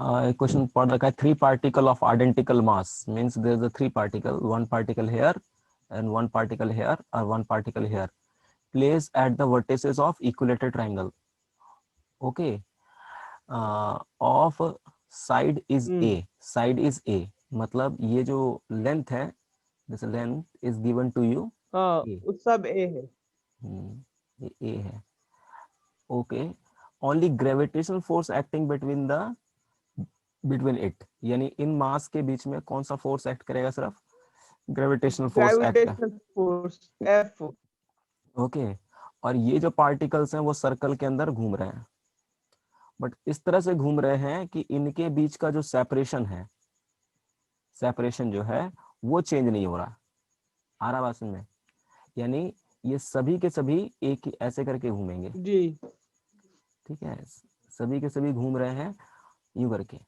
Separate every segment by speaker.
Speaker 1: एक क्वेश्चन पढ़ रखा है, 3 particle of identical mass means there is a 3 particle, 1 particle here and 1 particle here or 1 particle here placed at the vertices of equilateral triangle. Okay. Of side is A, side is A, मतलब ये जो length है, this length is given to you
Speaker 2: हाँ,
Speaker 1: A.
Speaker 2: उस सब ए है।
Speaker 1: ये A है. Okay. Only gravitational force acting between it, यानी इन मास के बीच में कौन सा फोर्स एक्ट करेगा? सिर्फ ग्रेविटेशनल फोर्स एक्ट है.
Speaker 2: Gravitational force F.
Speaker 1: ओके. और ये जो पार्टिकल्स हैं वो सर्कल के अंदर घूम रहे हैं, बट इस तरह से घूम रहे हैं कि इनके बीच का जो सेपरेशन है, सेपरेशन जो है वो चेंज नहीं हो रहा. आ रहा बात में? यानी ये सभी के सभी एक ही ऐसे करके घूमेंगे.
Speaker 2: जी।
Speaker 1: ठीक है, सभी के सभी घूम रहे हैं यूं करके,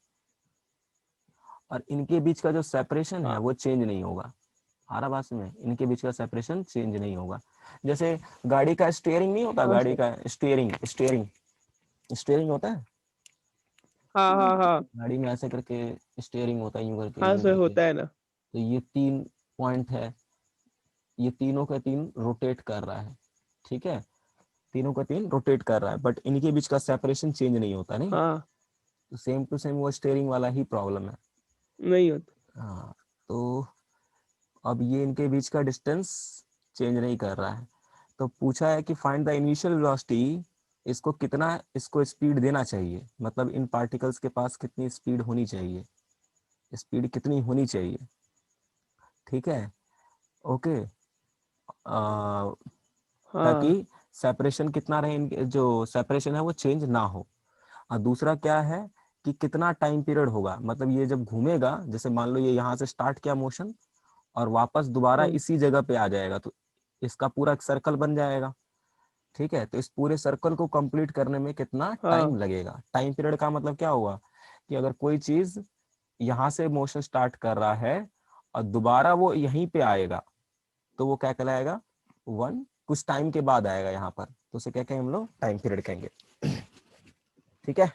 Speaker 1: और इनके बीच का जो सेपरेशन है वो चेंज नहीं होगा. आ रहा बात में? इनके बीच का सेपरेशन चेंज नहीं होगा. जैसे गाड़ी का स्टीयरिंग नहीं होता,
Speaker 2: हाँ
Speaker 1: गाड़ी
Speaker 2: सर।
Speaker 1: का स्टीयरिंग स्टीयरिंग स्टीयरिंग होता है.
Speaker 2: हाँ हाँ हाँ
Speaker 1: गाड़ी में ऐसे करके स्टीयरिंग होता है,
Speaker 2: हाँ
Speaker 1: यूं
Speaker 2: सर,
Speaker 1: करके.
Speaker 2: होता है ना।
Speaker 1: तो ये 3 पॉइंट है, ये तीनों का तीन रोटेट कर रहा है. ठीक है, तीनों का तीन रोटेट कर रहा है, बट इनके बीच का सेपरेशन चेंज नहीं होता. नहीं,
Speaker 2: हाँ,
Speaker 1: तो सेम टू सेम वो स्टीयरिंग वाला ही प्रॉब्लम है.
Speaker 2: नहीं होता।
Speaker 1: हाँ. तो अब ये इनके बीच का डिस्टेंस चेंज नहीं कर रहा है, तो पूछा है कि फाइंड द इनिशियल वेलोसिटी, इसको कितना, इसको स्पीड देना चाहिए, मतलब इन पार्टिकल्स के पास कितनी स्पीड होनी चाहिए, स्पीड कितनी होनी चाहिए. ठीक है. ओके. ताकि
Speaker 2: हाँ
Speaker 1: सेपरेशन कितना रहे, इनके जो सेपरेशन है वो चेंज ना हो. और दूसरा क्या है कि कितना टाइम पीरियड होगा, मतलब ये जब घूमेगा, जैसे मान लो ये यहाँ से स्टार्ट किया मोशन और वापस दोबारा
Speaker 2: हाँ
Speaker 1: इसी जगह पे आ जाएगा, तो इसका पूरा एक सर्कल बन जाएगा. ठीक है, तो इस पूरे सर्कल को कंप्लीट करने में कितना टाइम
Speaker 2: हाँ
Speaker 1: लगेगा. टाइम पीरियड का मतलब क्या हुआ कि अगर कोई चीज यहाँ से मोशन स्टार्ट कर रहा है और दोबारा वो यहीं पे आएगा, तो वो क्या कहलाएगा? वन कुछ टाइम के बाद आएगा यहाँ पर, तो उसे क्या कहेंगे हम लोग? टाइम पीरियड कहेंगे. ठीक है.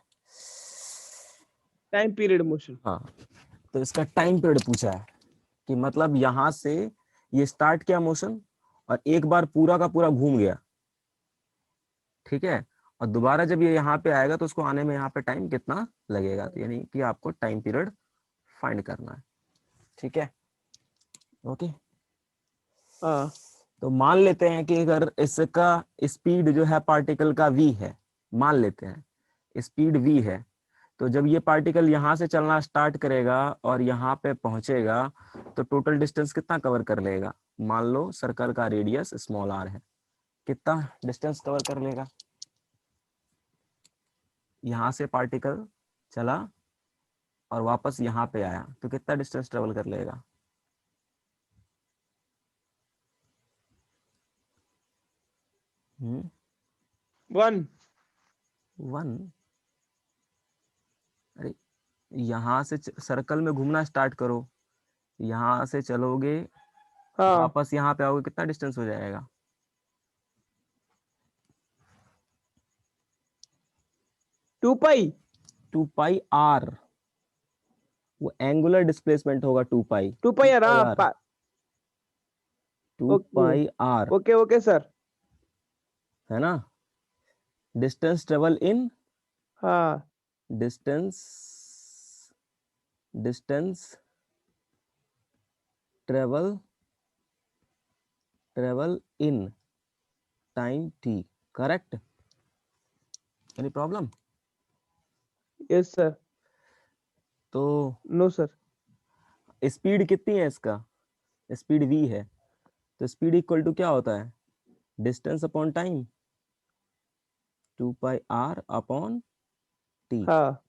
Speaker 2: Time period motion.
Speaker 1: हाँ, तो इसका टाइम पीरियड पूछा है कि मतलब यहाँ से ये स्टार्ट किया मोशन और एक बार पूरा का पूरा घूम गया. ठीक है, और दोबारा जब ये यहाँ पे आएगा तो उसको आने में यहाँ पे टाइम कितना लगेगा, तो यानी कि आपको टाइम पीरियड फाइंड करना है. ठीक है. ओके.
Speaker 2: हाँ
Speaker 1: तो मान लेते हैं कि अगर इसका स्पीड जो है पार्टिकल का v है, मान लेते हैं स्पीड v है, तो जब ये पार्टिकल यहाँ से चलना स्टार्ट करेगा और यहाँ पे पहुंचेगा तो टोटल डिस्टेंस कितना कवर कर लेगा? मान लो सर्कल का रेडियस स्मॉल r है, कितना डिस्टेंस कवर कर लेगा? यहाँ से पार्टिकल चला और वापस यहाँ पे आया तो कितना डिस्टेंस ट्रेवल कर लेगा?
Speaker 2: वन।
Speaker 1: 1. अरे, यहाँ से सर्कल में घूमना स्टार्ट करो, यहाँ से चलोगे,
Speaker 2: हाँ,
Speaker 1: वापस यहाँ पे आओगे, कितना डिस्टेंस हो जाएगा?
Speaker 2: 2 पाई।
Speaker 1: 2 पाई r, वो एंगुलर डिस्प्लेसमेंट होगा. 2 पाई,
Speaker 2: 2 पाई यार, हाँ।
Speaker 1: 2 pi r, two
Speaker 2: okay
Speaker 1: pi r
Speaker 2: okay okay sir.
Speaker 1: है ना. डिस्टेंस ट्रेवल इन,
Speaker 2: हाँ
Speaker 1: distance distance travel in time t. Correct? Any problem?
Speaker 2: Yes sir.
Speaker 1: तो
Speaker 2: नो सर।
Speaker 1: स्पीड कितनी है इसका? स्पीड v है, तो स्पीड इक्वल टू क्या होता है? Distance upon time, 2 pi r upon t.
Speaker 2: हाँ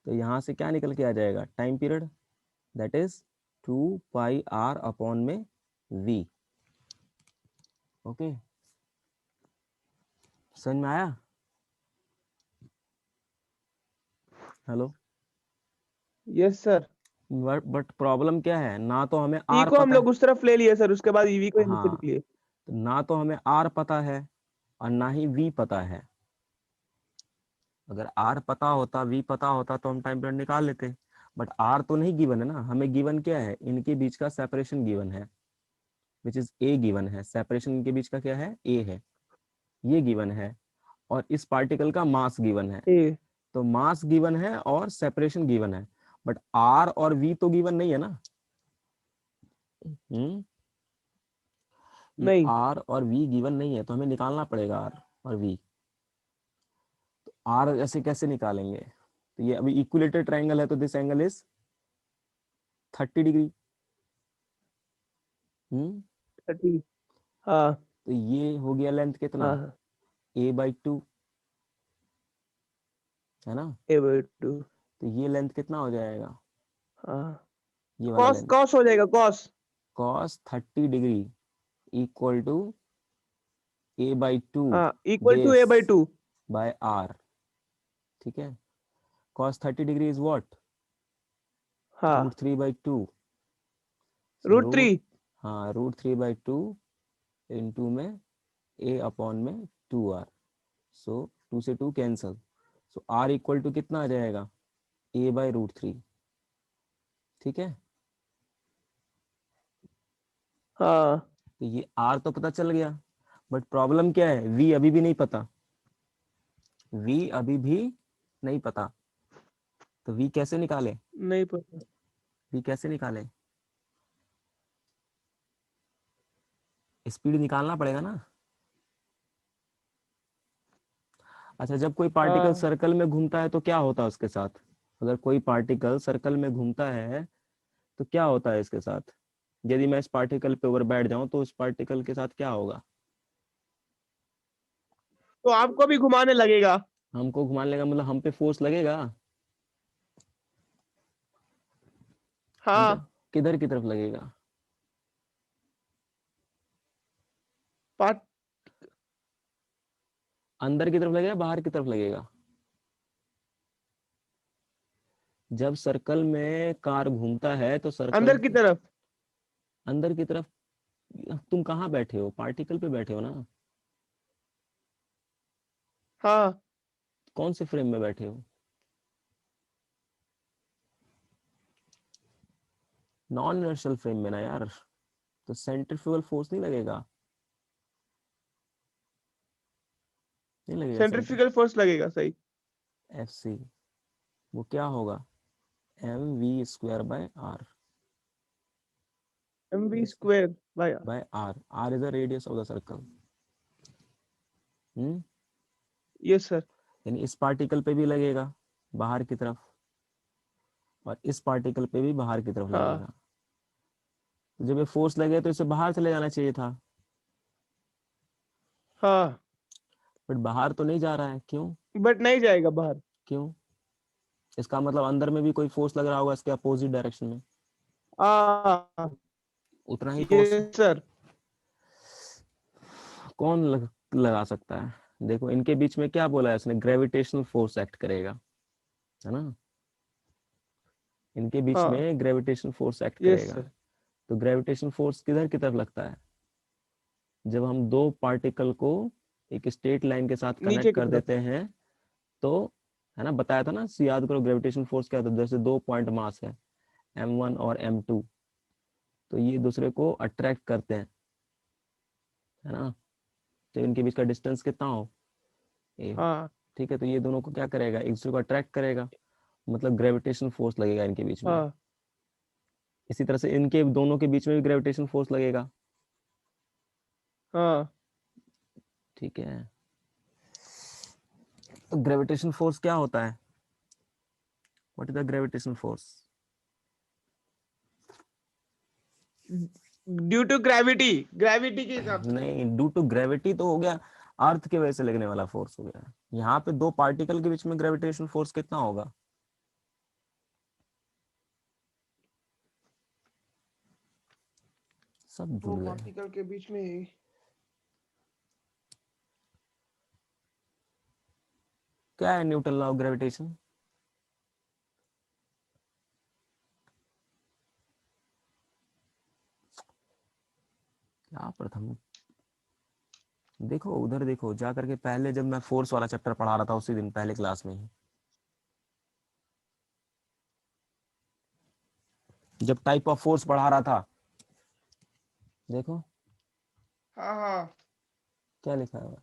Speaker 1: तो यहाँ से क्या निकल के आ जाएगा? Time period, that is 2 pi r upon में v. ओके, समझ में आया? Hello.
Speaker 2: Yes sir.
Speaker 1: But problem क्या है, ना तो हमें
Speaker 2: टी
Speaker 1: r
Speaker 2: को हम
Speaker 1: पता है.
Speaker 2: लोग उस तरफ ले लिए सर, उसके बाद ईवी को नीचे
Speaker 1: हाँ,
Speaker 2: लिख लिए।
Speaker 1: तो ना तो हमें r पता है और ना ही v पता है. अगर आर पता होता, वी पता होता तो हम टाइम पीरियड निकाल लेते, बट आर तो नहीं गिवन है ना, हमें गिवन क्या है, इनके बीच का सेपरेशन गिवन है, विच इज ए गिवन है, सेपरेशन इनके बीच का क्या है, ए है, ये गिवन है, और इस पार्टिकल का मास गिवन है।
Speaker 2: ए।
Speaker 1: तो मास गिवन है और सेपरेशन गिवन है, बट आर और वी तो गिवन नहीं है ना। ये
Speaker 2: नहीं।
Speaker 1: आर और वी गिवन नहीं है, तो हमें निकालना पड़ेगा आर और वी। तो आर ऐसे कैसे निकालेंगे, तो ये अभी इक्विलेटरल ट्रायंगल है, तो दिस एंगल इज 30 डिग्री।
Speaker 2: 30। हाँ
Speaker 1: तो ये हो गया लेंथ कितना,
Speaker 2: हाँ।
Speaker 1: a/2, है ना।
Speaker 2: A/2।
Speaker 1: तो ये लेंथ कितना हो जाएगा,
Speaker 2: हाँ।
Speaker 1: ये वाला
Speaker 2: कॉस
Speaker 1: लेंथ,
Speaker 2: कॉस हो जाएगा, cos.
Speaker 1: cos 30 degree equal to a/2
Speaker 2: हाँ, equal to
Speaker 1: base
Speaker 2: A/2।
Speaker 1: By r. ठीक है, cos 30 डिग्री इज व्हाट,
Speaker 2: हाँ,
Speaker 1: √3/2। सो
Speaker 2: √3।
Speaker 1: हाँ, √3/2 इंटू में a अपॉन में 2r। सो 2 से 2 cancel, so r equal to कितना आ जाएगा, a/√3। ठीक है,
Speaker 2: हाँ।
Speaker 1: तो ये r तो पता चल गया, बट प्रॉब्लम क्या है, v अभी भी नहीं पता, v अभी भी नहीं पता। तो v कैसे निकाले,
Speaker 2: नहीं पता।
Speaker 1: v कैसे निकाले, स्पीड निकालना पड़ेगा ना। अच्छा, जब कोई पार्टिकल
Speaker 2: हाँ,
Speaker 1: सर्कल में घूमता है तो क्या होता है उसके साथ, अगर कोई पार्टिकल सर्कल में घूमता है तो क्या होता है इसके साथ, यदि मैं इस पार्टिकल पे ऊपर बैठ जाऊं तो उस पार्टिकल के साथ क्या होगा,
Speaker 2: तो आपको भी घुमाने लगेगा।
Speaker 1: हमको घुमाने लगा मतलब हम पे फोर्स लगेगा, हम पे
Speaker 2: हाँ।
Speaker 1: किधर की तरफ लगेगा,
Speaker 2: पार्ट।
Speaker 1: अंदर की तरफ लगेगा, बाहर की तरफ लगेगा। जब सर्कल में कार घूमता है तो सर्कल
Speaker 2: अंदर की तरफ।
Speaker 1: अंदर की तरफ, तुम कहाँ बैठे हो, पार्टिकल पे बैठे हो ना,
Speaker 2: हाँ।
Speaker 1: कौन से फ्रेम में बैठे हो, नॉन इनर्शियल फ्रेम में ना यार, तो सेंट्रीफ्यूगल फोर्स नहीं लगेगा, नहीं लगेगा सेंटर,
Speaker 2: सेंट्रीफ्यूगल फोर्स लगेगा, सही।
Speaker 1: FC, वो क्या होगा, mv²
Speaker 2: mv² भाई।
Speaker 1: By r, r is the radius of the circle.
Speaker 2: Yes sir.
Speaker 1: यानी इस पार्टिकल पे भी लगेगा बाहर की तरफ, और इस पार्टिकल पे भी बाहर की तरफ
Speaker 2: हाँ
Speaker 1: लगेगा। तो जब ये फोर्स लगे तो इसे बाहर चले जाना चाहिए था,
Speaker 2: हाँ।
Speaker 1: बट बाहर तो नहीं जा रहा है, क्यों,
Speaker 2: बट नहीं जाएगा बाहर।
Speaker 1: क्यों, इसका मतलब अंदर में भी कोई फोर्स लग रहा होगा इसके अपोजिट डायरेक्शन में,
Speaker 2: हाँ।
Speaker 1: उतना ही फोर्स
Speaker 2: यस सर।
Speaker 1: कौन लगा सकता है, देखो इनके बीच में क्या बोला है इसने, ग्रेविटेशनल फोर्स एक्ट करेगा, है ना, इनके बीच
Speaker 2: हाँ।
Speaker 1: में ग्रेविटेशनल फोर्स एक्ट
Speaker 2: यस
Speaker 1: करेगा।
Speaker 2: सर।
Speaker 1: तो ग्रेविटेशनल फोर्स किधर की तरफ लगता है, जब हम दो पार्टिकल को एक स्ट्रेट लाइन के साथ
Speaker 2: नीचे
Speaker 1: कनेक्ट
Speaker 2: की
Speaker 1: कर
Speaker 2: तरफ।
Speaker 1: देते हैं, तो, है ना, बताया था ना, याद करो ग्रेविटेशनल फोर्स क्या होता है, जैसे दो पॉइंट मास है m1 और m2, तो ये दूसरे को अट्रैक्ट करते हैं, है ना, तो इनके बीच का डिस्टेंस कितना हो, ए।
Speaker 2: हाँ
Speaker 1: ठीक है, तो ये दोनों को क्या करेगा, एक दूसरे को अट्रैक्ट करेगा, मतलब ग्रेविटेशनल फोर्स लगेगा इनके बीच में।
Speaker 2: हाँ
Speaker 1: इसी तरह से इनके दोनों के बीच में भी ग्रेविटेशनल फोर्स लगेगा।
Speaker 2: हाँ।
Speaker 1: ठीक है, तो ग्रेविटेशनल फोर्स क्या होता है, what is the gravitational force,
Speaker 2: due to gravity, gravity के हिसाब से।
Speaker 1: नहीं, ड्यू टू ग्रेविटी तो हो गया, अर्थ के वजह से लगने वाला फोर्स हो गया, यहाँ पे दो पार्टिकल के बीच में ग्रेविटेशनल फोर्स कितना होगा, सब
Speaker 2: दो
Speaker 1: भूल गए,
Speaker 2: पार्टिकल के बीच में।
Speaker 1: क्या है न्यूटन लॉ ऑफ ग्रेविटेशन, क्या प्रथम, देखो उधर देखो जा करके, पहले जब मैं फोर्स वाला चैप्टर पढ़ा रहा था उसी दिन पहले क्लास में ही, जब टाइप ऑफ फोर्स पढ़ा रहा था, देखो
Speaker 2: हाँ हाँ
Speaker 1: क्या लिखा है।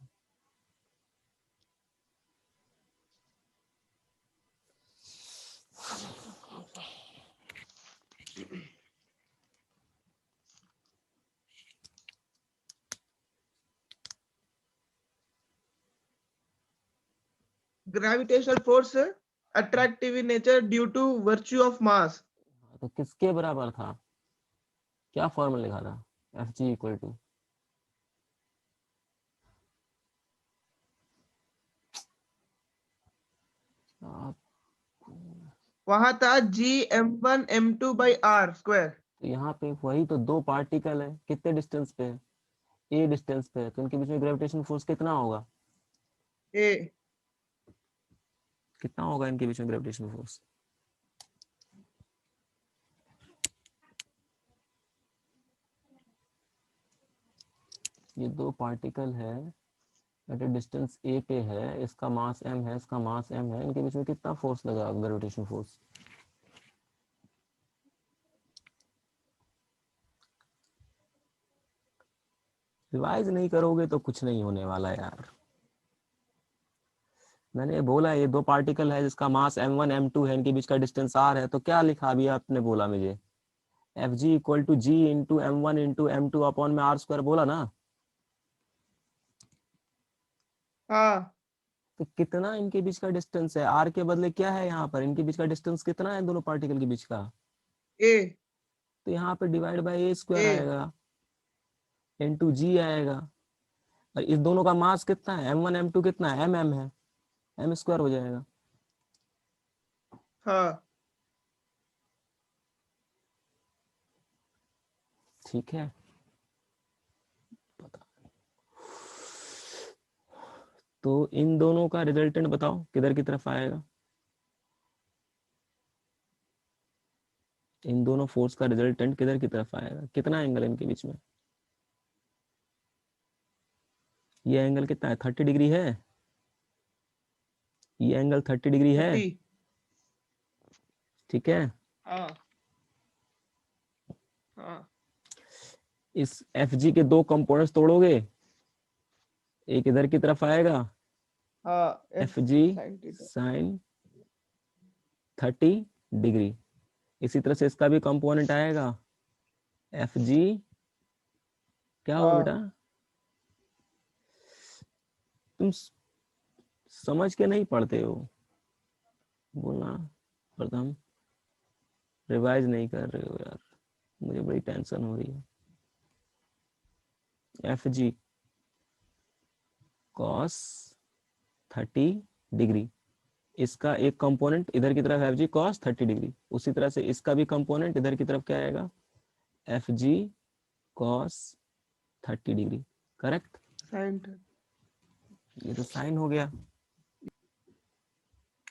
Speaker 2: Gravitational force attractive in nature due to virtue of mass.
Speaker 1: तो किसके बराबर था, क्या फॉर्मूला लिखा था, एफ जी इक्वल टू,
Speaker 2: वहां था G m1 m2/r²।
Speaker 1: तो यहाँ पे वही तो दो पार्टिकल है, कितने डिस्टेंस पे है, ए डिस्टेंस पे है, तो इनके बीच में ग्रेविटेशन फोर्स कितना होगा,
Speaker 2: ए
Speaker 1: कितना होगा इनके बीच में ग्रेविटेशन फोर्स। ये दो पार्टिकल है, एट डिस्टेंस ए पे है, इसका मास m है, इसका मास m है, इनके बीच में कितना फोर्स लगा, ग्रेविटेशन फोर्स। रिवाइज नहीं करोगे तो कुछ नहीं होने वाला यार। मैंने बोला ये दो पार्टिकल है जिसका मास m1 m2 है, इनके बीच का डिस्टेंस r है, तो क्या लिखा अभी आपने बोला मुझे, F G equal to G into m1 into m2 upon में r² बोला ना।
Speaker 2: हाँ
Speaker 1: तो कितना इनके बीच का डिस्टेंस है, r के बदले क्या है यहाँ पर, इनके बीच का डिस्टेंस कितना है दोनों पार्टिकल के बीच का,
Speaker 2: ए
Speaker 1: तो यहाँ पे डिवाइड बाय a²
Speaker 2: ए
Speaker 1: आएगा, इंटू जी आएगा, और इस दोनों का मास कितना है, m1 m2 कितना है, m है, m² हो जाएगा।
Speaker 2: हाँ
Speaker 1: ठीक है, तो इन दोनों का रिजल्टेंट बताओ किधर की तरफ आएगा, इन दोनों फोर्स का रिजल्टेंट किधर की तरफ आएगा, कितना एंगल है इनके बीच में, ये एंगल कितना है, 30 डिग्री है, ये एंगल 30 डिग्री है,
Speaker 2: 30।
Speaker 1: ठीक है।
Speaker 2: हाँ हाँ
Speaker 1: इस एफ जी के दो कंपोनेंट्स तोड़ोगे, एक इधर की तरफ आएगा,
Speaker 2: हाँ
Speaker 1: F G
Speaker 2: sin theta.
Speaker 1: Sine 30 degree, इसी तरह से इसका भी कंपोनेंट आएगा, एफ जी क्या हुआ बेटा,
Speaker 2: हाँ
Speaker 1: तुम समझ के नहीं पढ़ते हो, बोलना प्रथम, रिवाइज नहीं कर रहे हो यार, मुझे बड़ी टेंशन हो रही है। एफ जी कॉस 30 डिग्री, इसका एक कंपोनेंट इधर की तरफ एफ जी कॉस 30 डिग्री, उसी तरह से इसका भी कंपोनेंट इधर की तरफ क्या आएगा, F G cos 30 degree, correct.
Speaker 2: sin।
Speaker 1: ये तो साइन हो गया,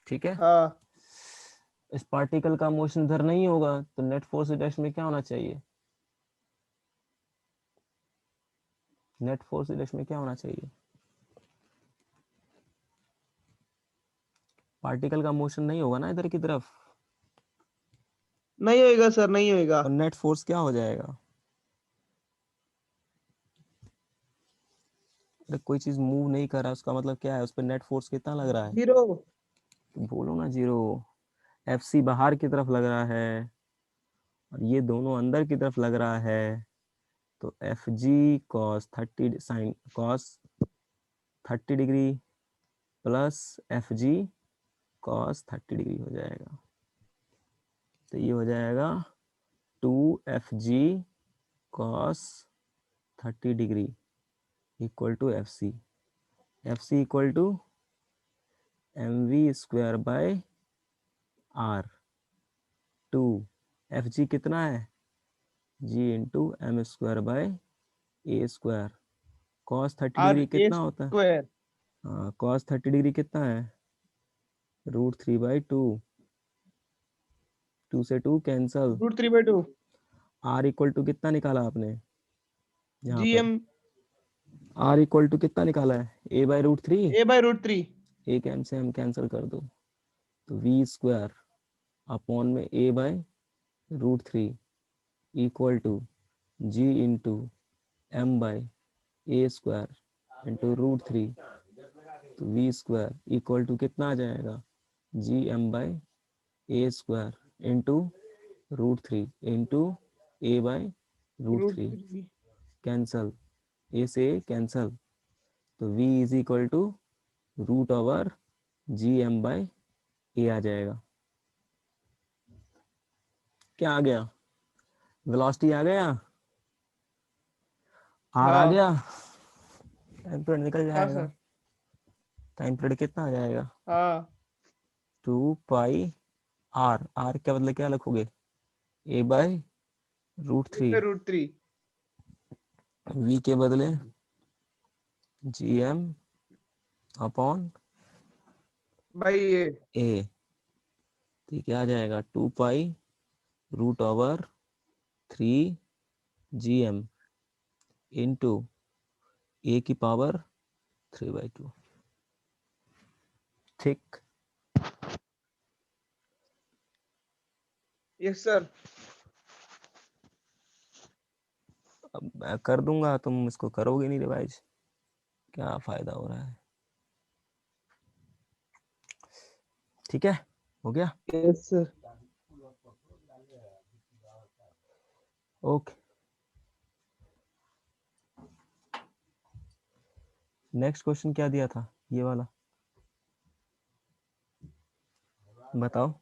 Speaker 1: ठीक है।
Speaker 2: हाँ
Speaker 1: इस पार्टिकल का मोशन इधर नहीं होगा, तो नेट फोर्स डायरेक्शन में क्या होना चाहिए, नेट फोर्स डायरेक्शन में क्या होना चाहिए, पार्टिकल का मोशन नहीं होगा ना इधर की तरफ,
Speaker 2: नहीं होएगा सर, नहीं होएगा।
Speaker 1: और नेट फोर्स क्या हो जाएगा, अरे कोई चीज मूव नहीं कर रहा उसका मतलब क्या है, उस पर नेट फोर्स कितना लग रहा है,
Speaker 2: 0।
Speaker 1: तो बोलो ना जीरो, एफ सी बाहर की तरफ लग रहा है और ये दोनों अंदर की तरफ लग रहा है, तो F G cos 30 sine cos 30 degree plus F G cos 30 degree हो जाएगा, तो ये हो जाएगा 2 FG cos 30 degree equal to F C equal to mv² by R, 2 FG कितना है, g into m²/a², cos 30
Speaker 2: R
Speaker 1: degree
Speaker 2: A
Speaker 1: कितना होता है,
Speaker 2: स्क्वायर।
Speaker 1: हाँ कॉस 30 डिग्री कितना है, √3/2, 2 से 2 कैंसल,
Speaker 2: √3/2।
Speaker 1: r इक्वल टू कितना निकाला आपने यहाँ
Speaker 2: जी
Speaker 1: पे,
Speaker 2: एम
Speaker 1: आर इक्वल टू कितना निकाला है, ए बाई रूट थ्री,
Speaker 2: a/√3।
Speaker 1: एक एम से हम कैंसिल कर दो, तो वी स्क्वायर अपॉन में A by root three equal to G into M by A square into root three, तो वी स्क्वायर इक्वल टू कितना आ जाएगा, G M by A square into root three into A by root three,
Speaker 2: √3।
Speaker 1: Cancel, A से cancel, तो v is equal to root over G M by A आ जाएगा। क्या आ गया, वेलोसिटी आ गया, आर आ
Speaker 2: हाँ
Speaker 1: गया, टाइम पीरियड निकल
Speaker 2: हाँ
Speaker 1: जाएगा।
Speaker 2: सर।
Speaker 1: टाइम पीरियड कितना आ जाएगा,
Speaker 2: हाँ
Speaker 1: 2 पाई आर, आर के बदले क्या लिखोगे, A by root three,
Speaker 2: a/√3
Speaker 1: V के बदले G M upon
Speaker 2: by A.
Speaker 1: A, तो क्या आ जाएगा 2 पाई√3 जी एम इंटू ए की पावर 3/2। ठीक,
Speaker 2: यस सर।
Speaker 1: अब मैं कर दूंगा, तुम इसको करोगे नहीं रिवाइज, क्या फायदा हो रहा है। ठीक है, हो गया,
Speaker 2: yes sir.
Speaker 1: Okay. Next question क्या दिया था, ये वाला बताओ।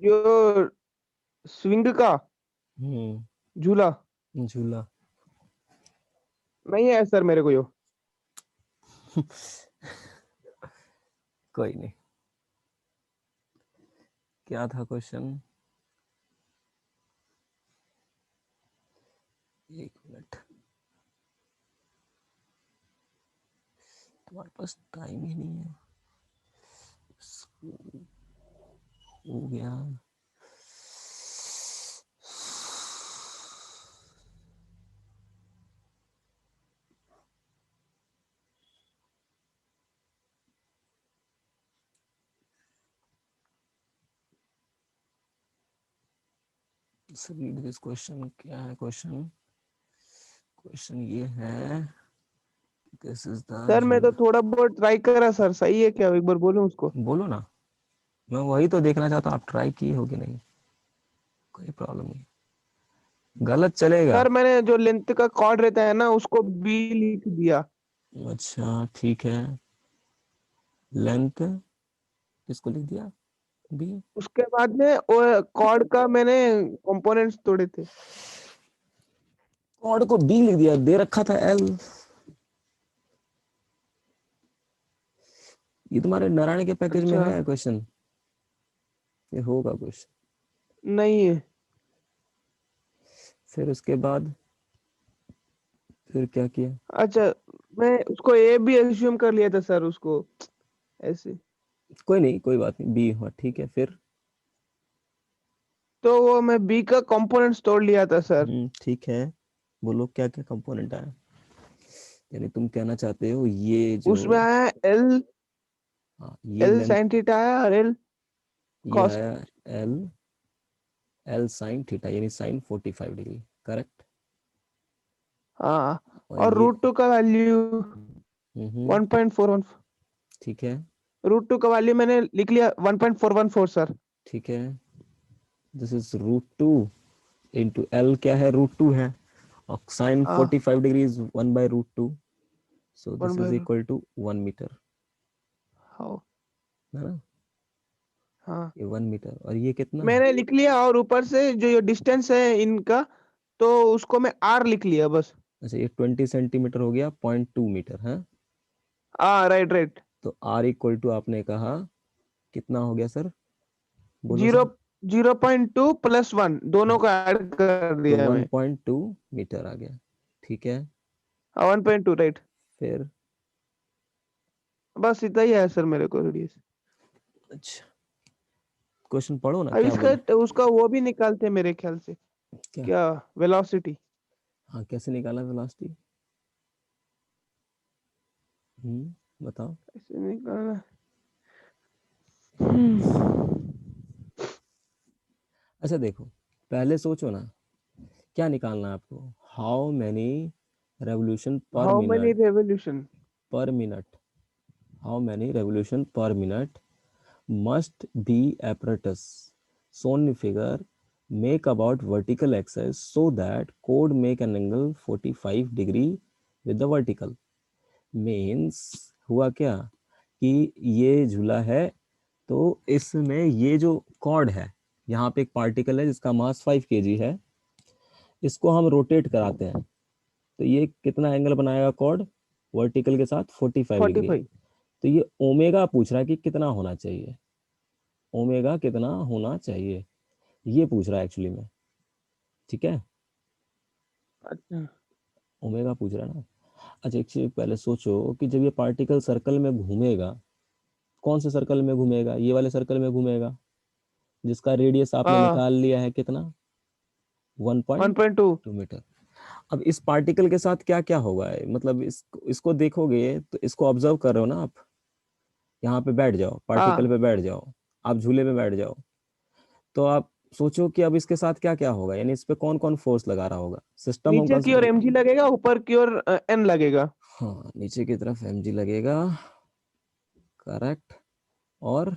Speaker 2: जो स्विंग का झूला
Speaker 1: झूला
Speaker 2: नहीं है सर मेरे को यो।
Speaker 1: कोई नहीं, क्या था क्वेश्चन, एक मिनट, तुम्हारे पास टाइम ही नहीं है, हो गया। रीड दिस क्वेश्चन, क्या है क्वेश्चन, क्वेश्चन ये है, दिस इज
Speaker 2: सर मैं तो
Speaker 1: द,
Speaker 2: थोड़ा बहुत ट्राई करा सर, सही है क्या, एक बार बोलूं उसको।
Speaker 1: बोलो ना, मैं वही तो देखना चाहता हूँ, आप ट्राई किए हो कि नहीं, कोई प्रॉब्लम नहीं, गलत चलेगा।
Speaker 2: सर मैंने जो लेंथ का कॉर्ड रहता है ना उसको बी लिख दिया।
Speaker 1: अच्छा ठीक है, लेंथ किसको लिख दिया, बी,
Speaker 2: उसके बाद में वो कॉर्ड का मैंने कंपोनेंट्स तोड़े थे।
Speaker 1: कॉर्ड को बी लिख दिया, दे रखा था एल। ये तुम्हारे नारायण के पैकेज में
Speaker 2: अच्छा
Speaker 1: है क्वेश्चन, ये होगा कुछ,
Speaker 2: नहीं है।
Speaker 1: फिर उसके बाद फिर क्या किया,
Speaker 2: अच्छा मैं उसको ए भी एज्यूम कर लिया था सर उसको ऐसे।
Speaker 1: कोई नहीं, कोई बात नहीं, बी हुआ ठीक है, फिर
Speaker 2: तो वो मैं बी का कंपोनेंट्स तोड़ लिया था सर।
Speaker 1: ठीक है, बोलो क्या क्या कंपोनेंट आया, यानी तुम कहना चाहते हो ये जो,
Speaker 2: उसमें आया एल,
Speaker 1: हाँ ये
Speaker 2: एल
Speaker 1: लेंथ,
Speaker 2: साइन थीटा आया और एल
Speaker 1: ये
Speaker 2: कॉस।
Speaker 1: आया एल, एल साइन थीटा यानी साइन 45 डिग्री, करेक्ट,
Speaker 2: हाँ
Speaker 1: और
Speaker 2: और
Speaker 1: ये
Speaker 2: √2 का वैल्यू
Speaker 1: हम्म
Speaker 2: 1.41।
Speaker 1: ठीक है,
Speaker 2: √2 का वैल्यू मैंने लिख लिया 1.414 सर।
Speaker 1: ठीक है, दिस इज √2 इंटू एल क्या है, √2 है, और साइन
Speaker 2: हाँ
Speaker 1: 45 degree is 1/√2, so
Speaker 2: one
Speaker 1: this is
Speaker 2: by
Speaker 1: equal to 1 meter,
Speaker 2: हाँ
Speaker 1: है ना,
Speaker 2: हाँ
Speaker 1: ये 1 मीटर, और ये कितना,
Speaker 2: मैंने लिख लिया और ऊपर से जो ये डिस्टेंस है इनका तो उसको मैं आर लिख लिया बस।
Speaker 1: अच्छा ये 20 सेंटीमीटर हो गया, 0.2 मीटर है,
Speaker 2: हाँ राइट राइट।
Speaker 1: तो आर इक्वल टू आपने कहा कितना हो गया सर, बोलो
Speaker 2: जीरो
Speaker 1: सर,
Speaker 2: 0.2 + 1 दोनों को ऐड कर
Speaker 1: तो
Speaker 2: दिया मैं।
Speaker 1: 1.2 मीटर आ गया, ठीक है,
Speaker 2: 1.2 राइट।
Speaker 1: फिर
Speaker 2: बस इतना ही है सर मेरे को रेडियस।
Speaker 1: अच्छा क्वेश्चन पढ़ो ना,
Speaker 2: अब
Speaker 1: क्या
Speaker 2: इसका
Speaker 1: बोला,
Speaker 2: उसका वो भी निकालते हैं मेरे ख्याल से।
Speaker 1: क्या,
Speaker 2: क्या वेलोसिटी।
Speaker 1: हाँ, कैसे निकाला वेलोसिटी? बताओ।
Speaker 2: ऐसे निकालना। हम्म,
Speaker 1: अच्छा देखो, पहले सोचो ना, क्या निकालना है आपको? हाउ मैनी रेवोल्यूशन पर
Speaker 2: हाउ मेनी
Speaker 1: मिनट,
Speaker 2: रेवोल्यूशन?
Speaker 1: पर मिनट, हाउ मैनी रेवोल्यूशन पर minute must be apparatus shown in figure make about vertical axis so that code make an angle 45 degree with the vertical. means हुआ क्या कि ये झूला है, तो इसमें ये जो कॉर्ड है, यहाँ पे एक पार्टिकल है जिसका मास 5 kg है, इसको हम रोटेट कराते हैं, तो ये कितना एंगल बनाएगा कॉर्ड वर्टिकल के साथ? 45
Speaker 2: फोर्टी
Speaker 1: डिग्री।
Speaker 2: फाइव
Speaker 1: तो ये ओमेगा पूछ रहा है कि कितना होना चाहिए, ओमेगा कितना होना चाहिए, ये पूछ रहा है एक्चुअली में। ठीक है,
Speaker 2: अच्छा।
Speaker 1: ओमेगा पूछ रहा है ना। अच्छा एक चीज पहले सोचो कि जब ये पार्टिकल सर्कल में घूमेगा, कौन से सर्कल में घूमेगा? ये वाले सर्कल में घूमेगा जिसका रेडियस आपने
Speaker 2: हाँ,
Speaker 1: निकाल लिया है कितना?
Speaker 2: 1.2।
Speaker 1: 1.2 मीटर। अब इस पार्टिकल के साथ क्या क्या होगा मतलब इसको देखोगे तो इसको ऑब्जर्व कर रहे हो ना आप। यहाँ पे बैठ जाओ, पार्टिकल
Speaker 2: हाँ,
Speaker 1: पे बैठ जाओ, आप झूले पे बैठ जाओ, तो आप सोचो कि अब इसके साथ क्या क्या होगा, यानी इस पे कौन कौन फोर्स लगा रहा होगा, सिस्टम हम
Speaker 2: नीचे की ओर mg लगेगा, ऊपर की ओर n लगेगा।
Speaker 1: हाँ, नीचे की तरफ mg लगेगा, करेक्ट। और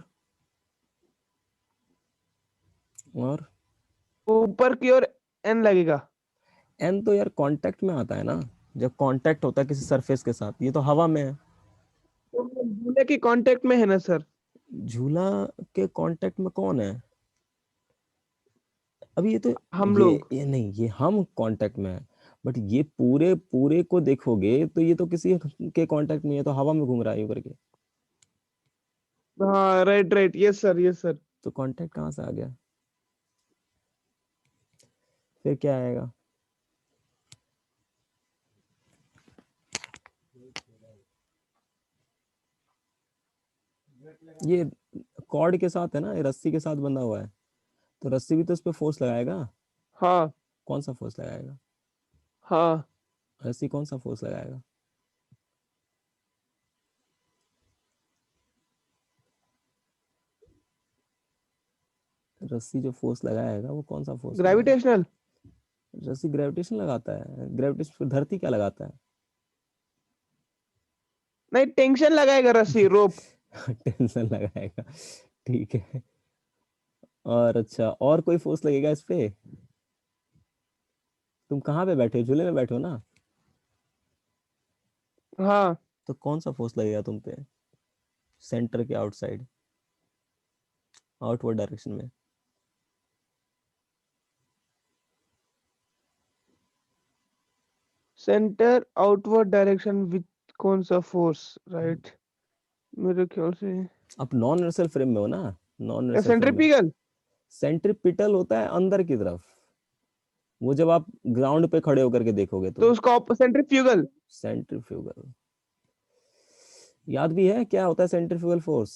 Speaker 1: और
Speaker 2: ऊपर की ओर n लगेगा।
Speaker 1: n तो यार कांटेक्ट में आता है ना, जब कांटेक्ट होता है किसी सरफेस के साथ, ये तो हवा में है।
Speaker 2: तो झूले की कांटेक्ट में है ना सर?
Speaker 1: झूला के कांटेक्ट में कौन है? अभी ये तो,
Speaker 2: हम
Speaker 1: ये
Speaker 2: लोग।
Speaker 1: ये नहीं, ये हम कांटेक्ट में है, बट ये पूरे पूरे को देखोगे तो ये तो किसी के कांटेक्ट में है, ये तो हवा में घूम रहा है यूं करके।
Speaker 2: हाँ, right right, yes sir, yes sir.
Speaker 1: तो कांटेक्ट कहाँ से आ गया? फिर क्या आएगा? ये कॉर्ड के साथ है ना, ये रस्सी के साथ बंधा हुआ है, तो रस्सी भी तो उस पर फोर्स लगाएगा।
Speaker 2: हाँ,
Speaker 1: कौन सा फोर्स लगाएगा?
Speaker 2: हाँ।
Speaker 1: रस्सी कौन सा फोर्स लगाएगा? रस्सी जो फोर्स लगाएगा वो कौन सा फोर्स लगाएगा?
Speaker 2: ग्रेविटेशनल।
Speaker 1: रस्सी ग्रेविटेशन लगाता है, ग्रेविटेशन धरती क्या लगाता है?
Speaker 2: नहीं, टेंशन लगाएगा रस्सी, रोप।
Speaker 1: टेंशन लगाएगा, ठीक है। और अच्छा, और कोई फोर्स लगेगा इस पे? तुम कहाँ पे बैठे हो? झूले में बैठे हो ना,
Speaker 2: हाँ।
Speaker 1: तो कौन सा फोर्स लगेगा तुम पे? सेंटर के आउटसाइड, आउटवर्ड डायरेक्शन में।
Speaker 2: सेंटर आउटवर्ड डायरेक्शन विथ कौन सा फोर्स, राइट? मेरे ख्याल से
Speaker 1: अब नॉन इनर्शियल फ्रेम में हो ना, नॉन इनर्शियल फ्रेम में
Speaker 2: सेंट्रीपिगल।
Speaker 1: सेंट्रीपिटल होता है अंदर की तरफ, वो जब आप ग्राउंड पे खड़े होकर के देखोगे तो।
Speaker 2: तो उसका सेंट्रीफ्यूगल।
Speaker 1: सेंट्रीफ्यूगल, याद भी है क्या होता है सेंट्रीफ्यूगल फोर्स?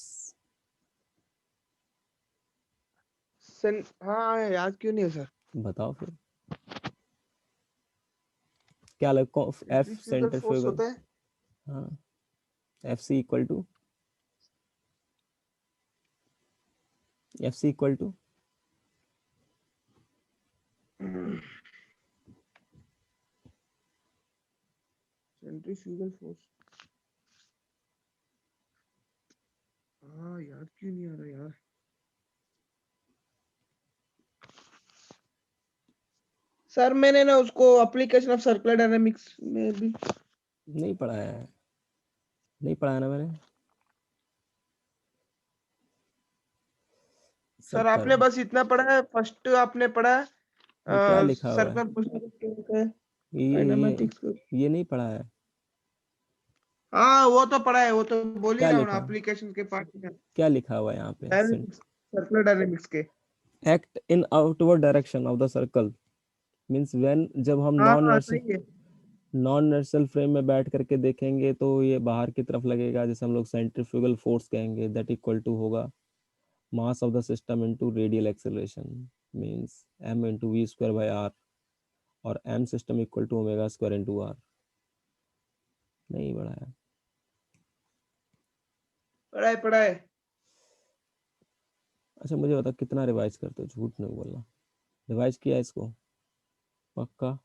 Speaker 2: हाँ, याद क्यों नहीं है सर?
Speaker 1: बताओ फिर, क्या लग, एफ
Speaker 2: सेंट्रीफ्यूगल फोर्स
Speaker 1: सेंट्रीफ्यूगल,
Speaker 2: होता है।
Speaker 1: हाँ, F C equal to, F C equal to,
Speaker 2: centrifugal force. हाँ, याद क्यों नहीं आ रहा यार? सर मैंने ना उसको एप्लीकेशन ऑफ सर्कुलर डायनामिक्स में भी।
Speaker 1: नहीं पढ़ाया है, नहीं पढ़ाया ना मैंने, सब
Speaker 2: सर
Speaker 1: कर।
Speaker 2: आपने बस इतना पढ़ा है, फर्स्ट आपने पढ़ा
Speaker 1: ये क्या लिखा हुआ है?
Speaker 2: सर्कल पूछने का क्या होता है,
Speaker 1: ये
Speaker 2: काइनेमेटिक्स को।
Speaker 1: ये नहीं पढ़ा है?
Speaker 2: हाँ, वो तो पढ़ा है, वो तो बोल ही
Speaker 1: क्या
Speaker 2: रहा हूँ ना,
Speaker 1: लिखा,
Speaker 2: एप्लीकेशन के पार्ट में।
Speaker 1: क्या लिखा हुआ है यहाँ पे?
Speaker 2: डायनामिक्स, सर्कुलर डायनामिक्स के।
Speaker 1: Act in outward direction of the circle, means when, जब हम
Speaker 2: हाँ हाँ, सही है।
Speaker 1: नॉन नर्सल फ्रेम में बैठ करके देखेंगे तो ये बाहर की तरफ लगेगा, जैसे हम लोग सेंट्रीफ्यूगल फोर्स कहेंगे, दैट इक्वल टू होगा mass of the system into radial acceleration, means m into v square by r, और m system equal to omega square into r. नहीं बढ़ाया।
Speaker 2: पढ़ाए।
Speaker 1: अच्छा मुझे बता कितना रिवाइज करते हो, झूठ नहीं बोलना। रिवाइज किया इसको पक्का?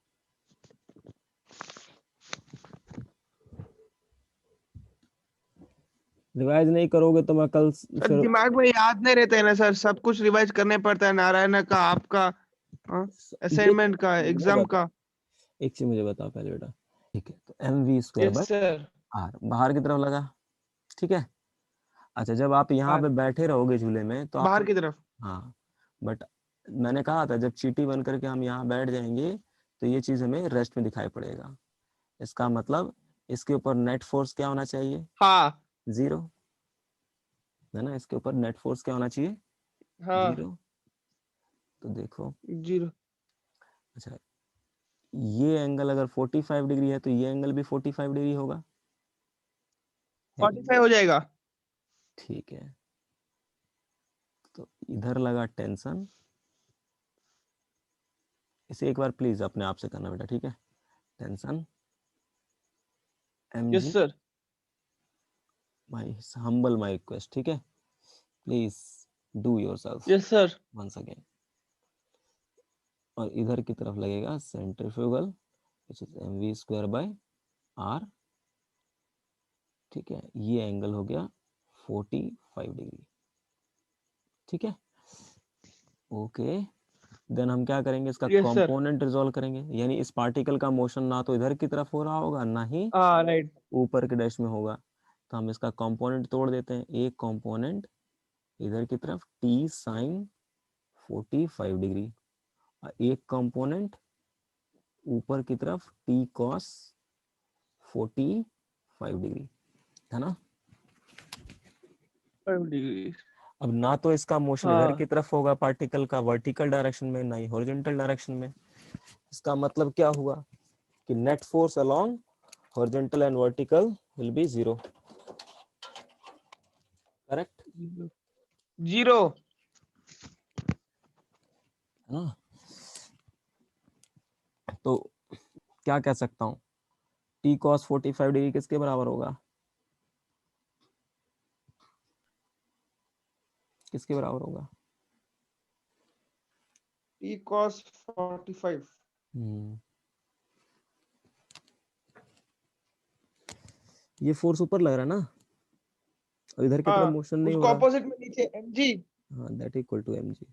Speaker 1: रिवाइज नहीं करोगे तो मैं कल
Speaker 2: सर
Speaker 1: फिर
Speaker 2: दिमाग में याद नहीं रहता है ना सर, सब कुछ रिवाइज करने पड़ता है, नारायण का, आपका,
Speaker 1: ये
Speaker 2: असाइनमेंट का,
Speaker 1: मुझे
Speaker 2: एग्जाम
Speaker 1: बता,
Speaker 2: का।
Speaker 1: एक चीज मुझे बता पहले बेटा। ठीक है, तो M V square
Speaker 2: yes
Speaker 1: by
Speaker 2: sir.
Speaker 1: R बाहर की तरफ लगा। ठीक है। अच्छा जब आप यहाँ पे बैठे रहोगे झूले में तो आप,
Speaker 2: बाहर की तरफ।
Speaker 1: हाँ बट मैंने कहा था जब चीटी बन करके हम यहाँ बैठ जाएंगे तो ये चीज हमें रेस्ट में दिखाई पड़ेगा। इसका मतलब इसके ऊपर नेट फोर्स क्या होना चाहिए?
Speaker 2: हाँ
Speaker 1: 0, है ना। इसके ऊपर नेट फोर्स क्या होना चाहिए?
Speaker 2: हाँ
Speaker 1: 0। तो देखो,
Speaker 2: 0।
Speaker 1: अच्छा ये एंगल अगर 45 डिग्री है तो ये एंगल भी 45 डिग्री होगा, है कि नहीं?
Speaker 2: 45 हो जाएगा।
Speaker 1: ठीक है, तो इधर लगा टेंशन। इसे एक बार प्लीज अपने आप से करना बेटा, ठीक है। टेंशन एम
Speaker 2: यस
Speaker 1: जी,
Speaker 2: sir.
Speaker 1: My humble my request, ठीक है। Please do yourself
Speaker 2: yes sir.
Speaker 1: Once again. और इधर की तरफ लगेगा centrifugal which is M V square by r. ठीक है, ये एंगल हो गया 45 डिग्री। ठीक है, ओके। देन हम क्या करेंगे, इसका
Speaker 2: यस सर।
Speaker 1: कंपोनेंट रिजॉल्व करेंगे। यानी इस पार्टिकल का मोशन ना तो इधर की तरफ हो रहा होगा ना ही
Speaker 2: हाँ राइट।
Speaker 1: ऊपर के डैश में होगा। तो हम इसका कंपोनेंट तोड़ देते हैं। एक कंपोनेंट इधर की तरफ टी साइन 45 डिग्री और एक कंपोनेंट ऊपर की तरफ टी कॉस 45 डिग्री, है ना।
Speaker 2: 5 डिग्री।
Speaker 1: अब ना तो इसका मोशन इधर
Speaker 2: हाँ
Speaker 1: की तरफ होगा पार्टिकल का वर्टिकल डायरेक्शन में, ना ही हॉरिजॉन्टल डायरेक्शन में। इसका मतलब क्या हुआ कि net force along horizontal and vertical will be 0। Correct,
Speaker 2: 0।
Speaker 1: है ना। तो क्या कह सकता हूँ, टी कॉस 45 डिग्री किसके बराबर होगा? किसके बराबर होगा?
Speaker 2: T cos 45।
Speaker 1: ये फोर्स ऊपर लग रहा है ना, और इधर की तरफ
Speaker 2: हाँ
Speaker 1: मोशन नहीं हो
Speaker 2: उसको
Speaker 1: रहा।
Speaker 2: ऑपोजिट में नीचे mg।
Speaker 1: हाँ that equal to M G.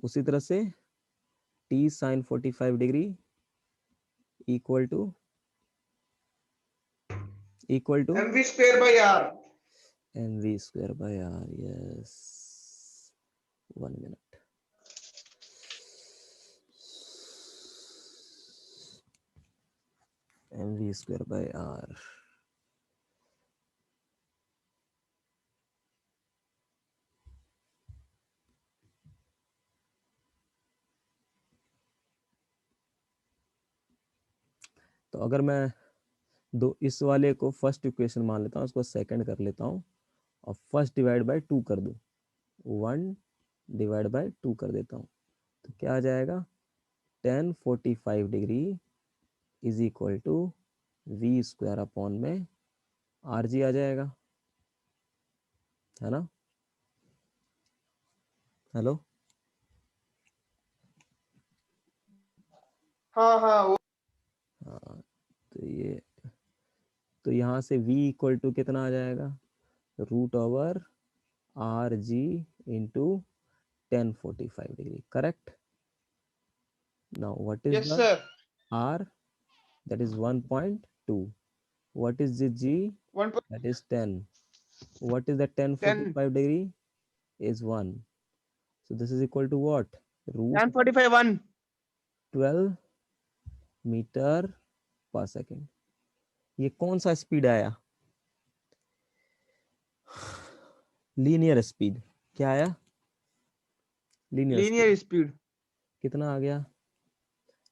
Speaker 1: उसी तरह से T sine 45 degree equal to
Speaker 2: mv square by r।
Speaker 1: M V square by r. Yes, 1 minute. M V square by r. तो अगर मैं दो इस वाले को फर्स्ट इक्वेशन मान लेता हूँ, उसको सेकंड कर लेता हूँ और फर्स्ट डिवाइड बाय 2 कर दूँ, 1 डिवाइड बाय 2 कर देता हूँ, तो क्या आ जाएगा? tan 45 degree is equal to we square upon में आर जी आ जाएगा, है ना। हेलो,
Speaker 2: हाँ हाँ वो।
Speaker 1: हाँ तो ये, तो यहाँ से v इक्वल टू कितना आ जाएगा? Root over r G into 1045 degree. Correct. Now what is
Speaker 2: yes
Speaker 1: the
Speaker 2: sir.
Speaker 1: r? That is 1.2. What is the g?
Speaker 2: 1.10।
Speaker 1: That is 10. What is the 1045 degree? Is 1. So this is equal to what? Root
Speaker 2: 1045 1।
Speaker 1: 12 meter पर second. ये कौन सा speed आया? Linear speed. क्या आया? Linear speed.
Speaker 2: Linear speed.
Speaker 1: कितना आ गया?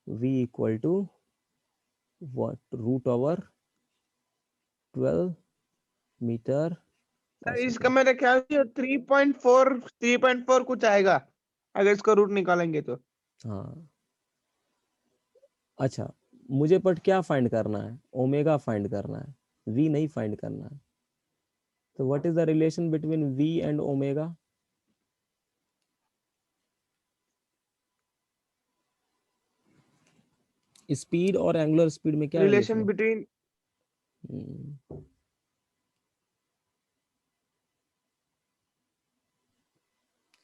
Speaker 1: v equal to what? Root over 12 meter पर
Speaker 2: सर इसका
Speaker 1: सेकेंड।
Speaker 2: मेरे ख्याल से 3.4 कुछ आएगा, अगर इसका रूट निकालेंगे तो।
Speaker 1: हाँ अच्छा, मुझे बट क्या फाइंड करना है? ओमेगा फाइंड करना है, वी नहीं फाइंड करना है। तो what is the relation between V and omega? Speed और एंगुलर स्पीड में क्या रिलेशन
Speaker 2: रिलेशन
Speaker 1: है?
Speaker 2: बिटवीन
Speaker 1: हम्म,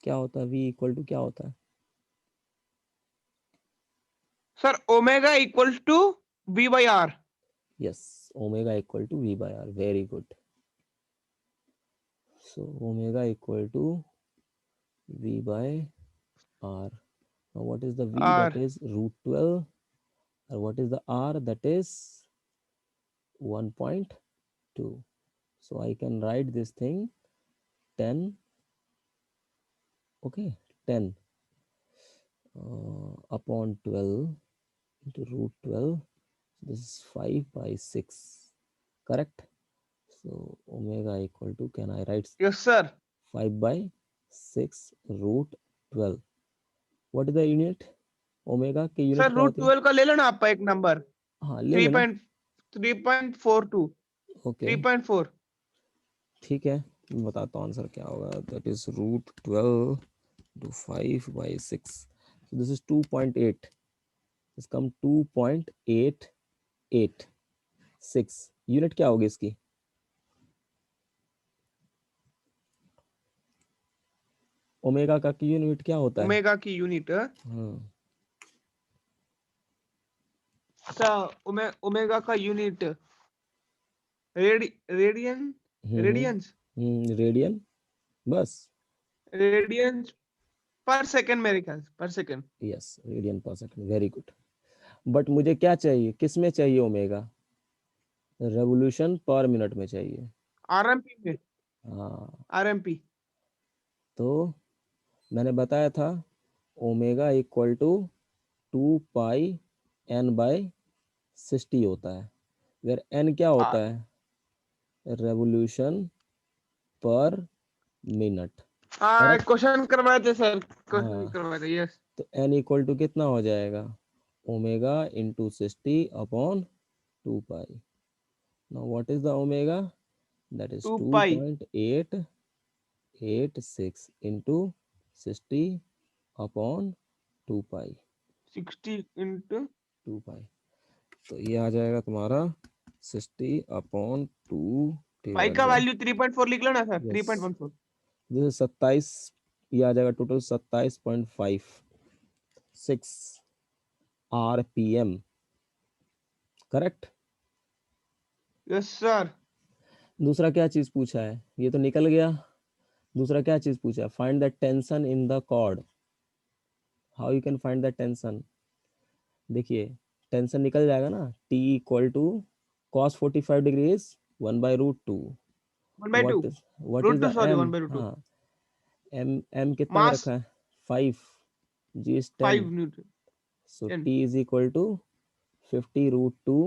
Speaker 1: क्या होता है? v इक्वल टू क्या होता है?
Speaker 2: Sir omega equals to V by r.
Speaker 1: Yes, omega equal to v by r, very good. So omega equal to v by r. Now what is the v? That
Speaker 2: r
Speaker 1: is root 12. And what is the r? That is 1.2. So I can write this thing 10, okay, 10 upon 12 into root 12. This is 5 by 6, correct? So omega equal to, can I write
Speaker 2: yes sir.
Speaker 1: 5 by 6 root 12? What is the unit? Omega की unit
Speaker 2: sir
Speaker 1: क्या
Speaker 2: root
Speaker 1: होती है?
Speaker 2: 12 का ले लो ना आप एक number.
Speaker 1: हाँ ले
Speaker 2: थ्री
Speaker 1: लेना।
Speaker 2: Point 3.42
Speaker 1: okay
Speaker 2: 3.4।
Speaker 1: ठीक है, मैं बताता हूँ आंसर क्या होगा। That is root 12 two 5 by 6, this is 2.8, इस कम 2.886। यूनिट क्या होगी इसकी? ओमेगा का की यूनिट क्या होता है?
Speaker 2: ओमेगा की यूनिट
Speaker 1: हाँ
Speaker 2: ओमेगा का यूनिट रेडियन रेडियंस
Speaker 1: रेडियन, बस।
Speaker 2: रेडियंस पर सेकंड, मेरे ख्याल से पर सेकंड।
Speaker 1: यस, रेडियन पर सेकंड, वेरी गुड। बट मुझे क्या चाहिए, किस में चाहिए ओमेगा? रेवोल्यूशन पर मिनट में चाहिए।
Speaker 2: आरएमपी में,
Speaker 1: हाँ,
Speaker 2: आरएमपी।
Speaker 1: तो मैंने बताया था omega equal to 2 pi n by 60 होता है, वेर n क्या होता है? रेवोल्यूशन पर मिनट,
Speaker 2: हाँ
Speaker 1: करेक्ट?
Speaker 2: क्वेश्चन करवाए थे सर, क्वेश्चन
Speaker 1: हाँ,
Speaker 2: करवाए थे, यस।
Speaker 1: तो n इक्वल टू कितना हो जाएगा? Omega into 60 upon 2 pi. Now what is the omega? That is
Speaker 2: 2 pi
Speaker 1: 2.886 into 60 upon 2 pi.
Speaker 2: 60 into
Speaker 1: 2 पाई, तो ये आ जाएगा तुम्हारा 60 अपॉन 2
Speaker 2: पाई
Speaker 1: डिवाइड
Speaker 2: का
Speaker 1: बाई,
Speaker 2: वैल्यू 3.4 लिख लो ना सर,
Speaker 1: यस
Speaker 2: 3.14।
Speaker 1: दिस इज 27, ये आ जाएगा total 27.56 RPM, correct?
Speaker 2: Yes sir.
Speaker 1: दूसरा क्या चीज पूछा है? ये तो निकल गया। दूसरा क्या चीज पूछा है? Find the tension in the cord. How you can find the tension? देखिए, टेंशन निकल जाएगा ना, T equal to cos 45 degrees 1/√2।
Speaker 2: 1/2,
Speaker 1: what is
Speaker 2: root two
Speaker 1: the
Speaker 2: sorry,
Speaker 1: m?
Speaker 2: 1/2।
Speaker 1: हाँ, m कितना दे
Speaker 2: मास
Speaker 1: रखा है? 5, g is 10,
Speaker 2: 5 newton,
Speaker 1: so
Speaker 2: 10
Speaker 1: t is equal to 50√2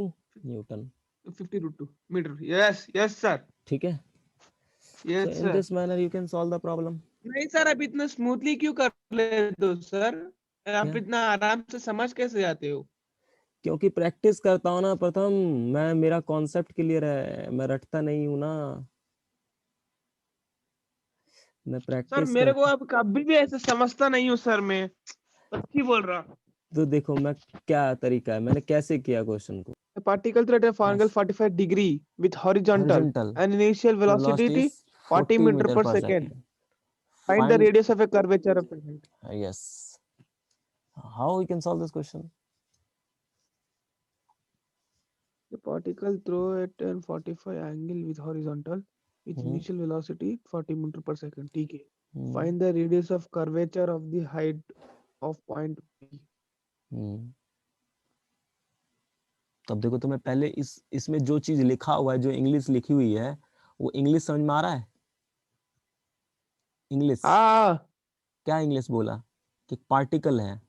Speaker 1: newton.
Speaker 2: 50√2 meter. Yes yes sir,
Speaker 1: ठीक है, so
Speaker 2: yes
Speaker 1: in
Speaker 2: sir.
Speaker 1: this manner you can solve the problem।
Speaker 2: नहीं sir, आप इतना smoothly क्यों कर लेते हो सर? आप
Speaker 1: क्या?
Speaker 2: इतना आराम से समझ कैसे जाते हो?
Speaker 1: क्योंकि प्रैक्टिस करता हूँ ना प्रथम, मैं, मेरा कॉन्सेप्ट क्लियर है, मैं रटता नहीं हूँ ना, मैं
Speaker 2: सर
Speaker 1: प्रैक्टिस
Speaker 2: मेरे को
Speaker 1: करता।
Speaker 2: आप कभी भी ऐसे समझता नहीं हूँ सर, मैं सच्ची बोल रहा।
Speaker 1: तो देखो मैं, क्या तरीका है, मैंने कैसे किया क्वेश्चन को।
Speaker 2: A particle thread at an angle 45 degree with horizontal
Speaker 1: horizontal,
Speaker 2: and initial
Speaker 1: velocity
Speaker 2: velocity
Speaker 1: is
Speaker 2: 40
Speaker 1: 40
Speaker 2: meter
Speaker 1: meter
Speaker 2: per
Speaker 1: per
Speaker 2: second.
Speaker 1: second,
Speaker 2: Find the
Speaker 1: find,
Speaker 2: radius of a curvature of a head.
Speaker 1: yes, how we can solve this question?
Speaker 2: The particle throw at an 45 angle with horizontal with
Speaker 1: hmm,
Speaker 2: initial velocity 40 meter per second. ठीक है.
Speaker 1: हम्म,
Speaker 2: Find the radius of curvature of the height of point B.
Speaker 1: हम्म। तब देखो, तुम्हें पहले इसमें जो चीज लिखा हुआ है, जो इंग्लिश लिखी हुई है, वो इंग्लिश समझ में आ रहा है? इंग्लिश
Speaker 2: हाँ,
Speaker 1: क्या इंग्लिश बोला? कि पार्टिकल है,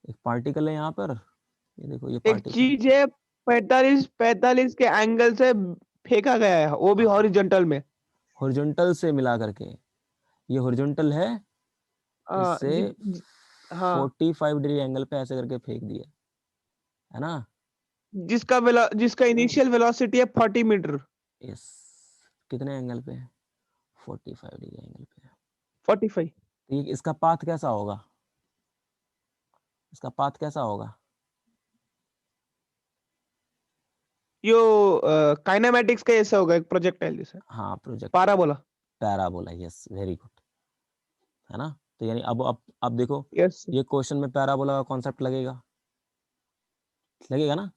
Speaker 1: एक पार्टिकल है यहाँ पर, ये देखो ये
Speaker 2: एक
Speaker 1: पार्टिकल,
Speaker 2: चीज है 45 के एंगल से फेंका गया है, वो भी हॉरिजॉन्टल में।
Speaker 1: हॉरिजॉन्टल से मिला करके, ये हॉरिजॉन्टल है,
Speaker 2: हाँ
Speaker 1: इससे
Speaker 2: हाँ
Speaker 1: 45 डिग्री एंगल पे ऐसे करके फेंक दिया, है ना?
Speaker 2: जिसका इनिशियल वेलोसिटी है 40 मीटर।
Speaker 1: यस, कितने एंगल पे है? 45 डिग्री एंगल पे है।
Speaker 2: 45।
Speaker 1: तो ये इसका पाथ कैसा होगा? इसका पाथ कैसा होगा?
Speaker 2: यो काइनेमैटिक्स का ऐसा होगा, एक प्रोजेक्टाइल जैसा।
Speaker 1: हाँ, project
Speaker 2: parabola.
Speaker 1: Parabola, yes, very good. है ना? तो यानी अब देखो,
Speaker 2: यस।
Speaker 1: ये क्वेश्चन में पैराबोला का कॉन्सेप्ट लगेगा, लगेगा ना?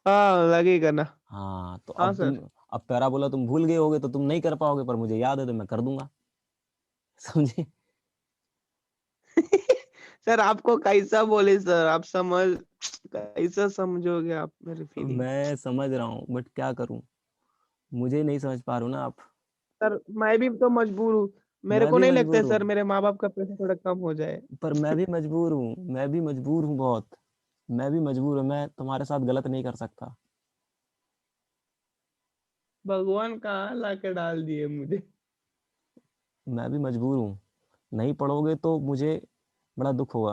Speaker 2: हाँ लगेगा ना।
Speaker 1: हाँ, तो
Speaker 2: हाँ
Speaker 1: अब
Speaker 2: सर।
Speaker 1: अब पैराबोला तुम भूल गए होगे तो तुम नहीं कर पाओगे, पर मुझे याद है तो मैं कर दूंगा। समझे?
Speaker 2: सर आपको कैसा बोले सर, आप समझ कैसा समझोगे आप मेरी फीलिंग।
Speaker 1: मैं समझ रहा हूँ, बट क्या करूँ, मुझे नहीं समझ पा रहा हूँ ना आप।
Speaker 2: सर मैं भी तो मजबूर हूँ। मेरे
Speaker 1: मैं
Speaker 2: को
Speaker 1: भी
Speaker 2: नहीं लगता है
Speaker 1: मजबूर
Speaker 2: सर
Speaker 1: हूँ,
Speaker 2: मेरे माँ बाप का पैसा थोड़ा कम हो जाए।
Speaker 1: पर मैं भी मजबूर हूँ, मैं भी मजबूर हूँ बहुत। मैं भी मजबूर हूँ, मैं तुम्हारे साथ गलत नहीं कर सकता।
Speaker 2: भगवान कहाँ ला के डाल दिए मुझे।
Speaker 1: मैं भी मजबूर हूँ, नहीं पढ़ोगे तो मुझे बड़ा दुख होगा।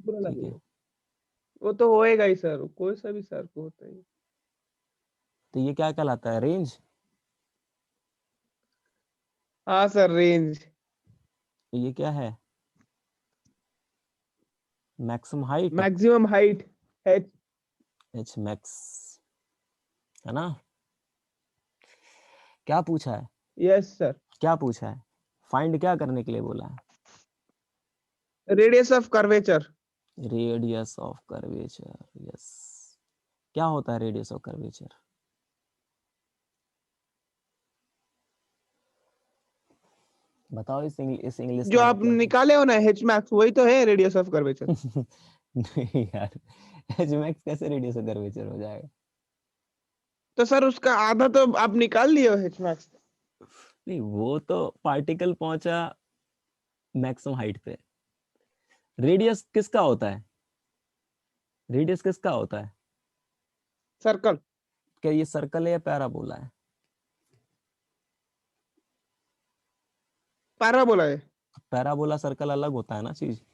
Speaker 2: बुरा
Speaker 1: ठीक है,
Speaker 2: लगेगा। वो तो होएगा ही सर, कोई सा भी सर को होता है।
Speaker 1: तो ये क्या कहलाता है, रेंज?
Speaker 2: हाँ सर रेंज।
Speaker 1: ये क्या है, मैक्सिमम हाइट?
Speaker 2: मैक्सिमम हाइट है।
Speaker 1: एच मैक्स, है ना? क्या पूछा है?
Speaker 2: Yes sir.
Speaker 1: क्या पूछा है? फाइंड क्या करने के लिए बोला है?
Speaker 2: Radius of curvature.
Speaker 1: Radius of curvature, yes. क्या होता है रेडियस ऑफ कर्वेचर? बताओ, इस इंग्लिश
Speaker 2: जो
Speaker 1: का
Speaker 2: आप
Speaker 1: मतलब।
Speaker 2: निकाले हो ना एच मैक्स, वही तो है रेडियस ऑफ कर्वेचर।
Speaker 1: नहीं यार, एच मैक्स कैसे रेडियस ऑफ कर्वेचर हो जाएगा?
Speaker 2: तो सर उसका आधा तो आप निकाल लिए हो एच मैक्स।
Speaker 1: नहीं, वो तो पार्टिकल पहुंचा मैक्सिमम हाइट पे। रेडियस किसका होता है? रेडियस किसका होता है?
Speaker 2: सर्कल।
Speaker 1: क्या ये सर्कल है या पैराबोला है?
Speaker 2: पैराबोला है।
Speaker 1: पैराबोला सर्कल अलग होता है ना चीज।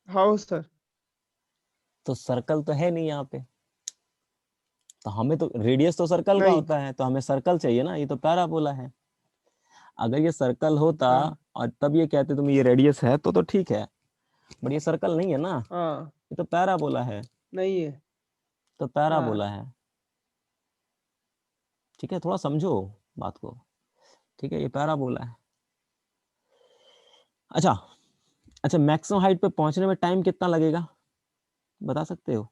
Speaker 2: हाँ सर।
Speaker 1: तो सर्कल तो है नहीं यहाँ पे, तो हमें तो रेडियस तो सर्कल का
Speaker 2: नहीं।
Speaker 1: होता है, तो हमें सर्कल चाहिए ना, ये तो पैराबोला है। अगर ये सर्कल होता
Speaker 2: हाँ।
Speaker 1: और तब ये कहते तुम ये रेडियस है तो ठीक है, बट ये सर्कल नहीं है ना,
Speaker 2: हाँ।
Speaker 1: ये तो पैराबोला है।
Speaker 2: नहीं है।
Speaker 1: तो पैराबोला
Speaker 2: हाँ।
Speaker 1: है। ठीक है, थोड़ा समझो बात को। ठीक है, ये पैराबोला है। अच्छा, अच्छा, मैक्सिमम हाइट पे पहुंचने में टाइम कितना लगेगा, बता सकते हो?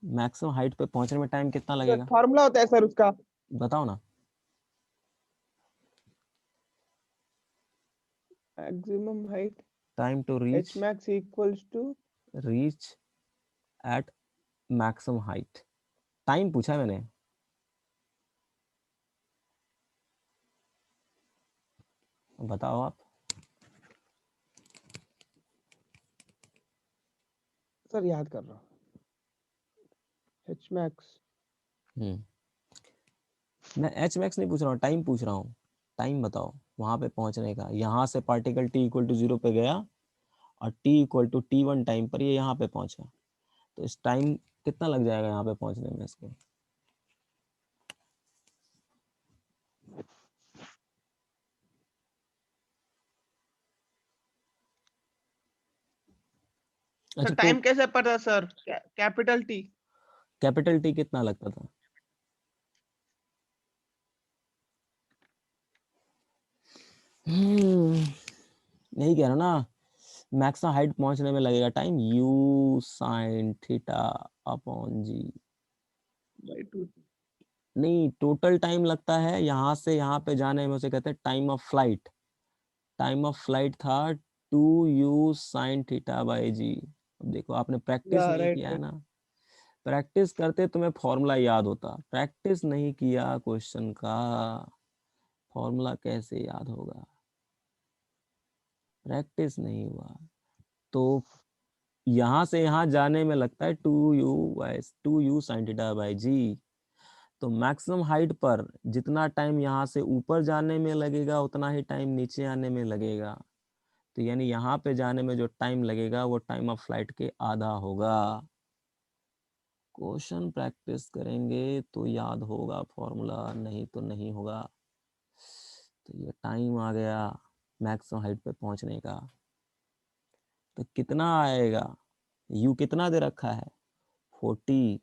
Speaker 1: मैक्सिमम हाइट पे पहुंचने में टाइम कितना लगेगा?
Speaker 2: फॉर्मूला होता है सर उसका।
Speaker 1: बताओ ना।
Speaker 2: Maximum height
Speaker 1: time to
Speaker 2: H max equals to.
Speaker 1: Reach at maximum height, time पूछा है मैंने। बताओ आप।
Speaker 2: सर याद कर रहा हूँ। H max.
Speaker 1: हम्म मैं एच मैक्स नहीं पूछ रहा हूँ, टाइम पूछ रहा हूँ। टाइम बताओ वहां पे पहुंचने का, यहाँ से पार्टिकल t इक्वल टू 0 पे गया और t equal to t1 time पर ये यहाँ पे पहुंचा, तो इस टाइम कितना लग जाएगा यहाँ पे पहुंचने में इसके?
Speaker 2: सर
Speaker 1: अच्छा, तो
Speaker 2: टाइम कैसे पता sir, capital T.
Speaker 1: Capital T कितना लगता था? यही कह रहा ना, मैक्सिमम हाइट पहुंचने में लगेगा time u sine theta upon G.
Speaker 2: By two.
Speaker 1: नहीं, टोटल टाइम लगता है यहाँ से यहाँ पे जाने में, उसे कहते हैं time of flight. Time of flight था 2u sin θ/g। अब देखो, आपने प्रैक्टिस
Speaker 2: या
Speaker 1: नहीं
Speaker 2: राइट
Speaker 1: किया है
Speaker 2: राइट।
Speaker 1: ना। प्रैक्टिस करते तुम्हें फॉर्मूला याद होता, प्रैक्टिस नहीं किया क्वेश्चन का, फॉर्मूला कैसे याद होगा? प्रैक्टिस नहीं हुआ तो यहाँ से यहाँ जाने में लगता है 2u sin θ/g। तो मैक्सिमम हाइट पर जितना टाइम यहाँ से ऊपर जाने में लगेगा उतना ही टाइम नीचे आने में लगेगा। तो यानी यहाँ पे जाने में जो टाइम लगेगा वो टाइम ऑफ फ्लाइट के आधा होगा। क्वेश्चन प्रैक्टिस करेंगे तो याद होगा फॉर्मूला, नहीं तो नहीं होगा। तो ये टाइम आ गया मैक्सिमम हाइट पे पहुंचने का। तो कितना आएगा, यू कितना दे रखा है 40,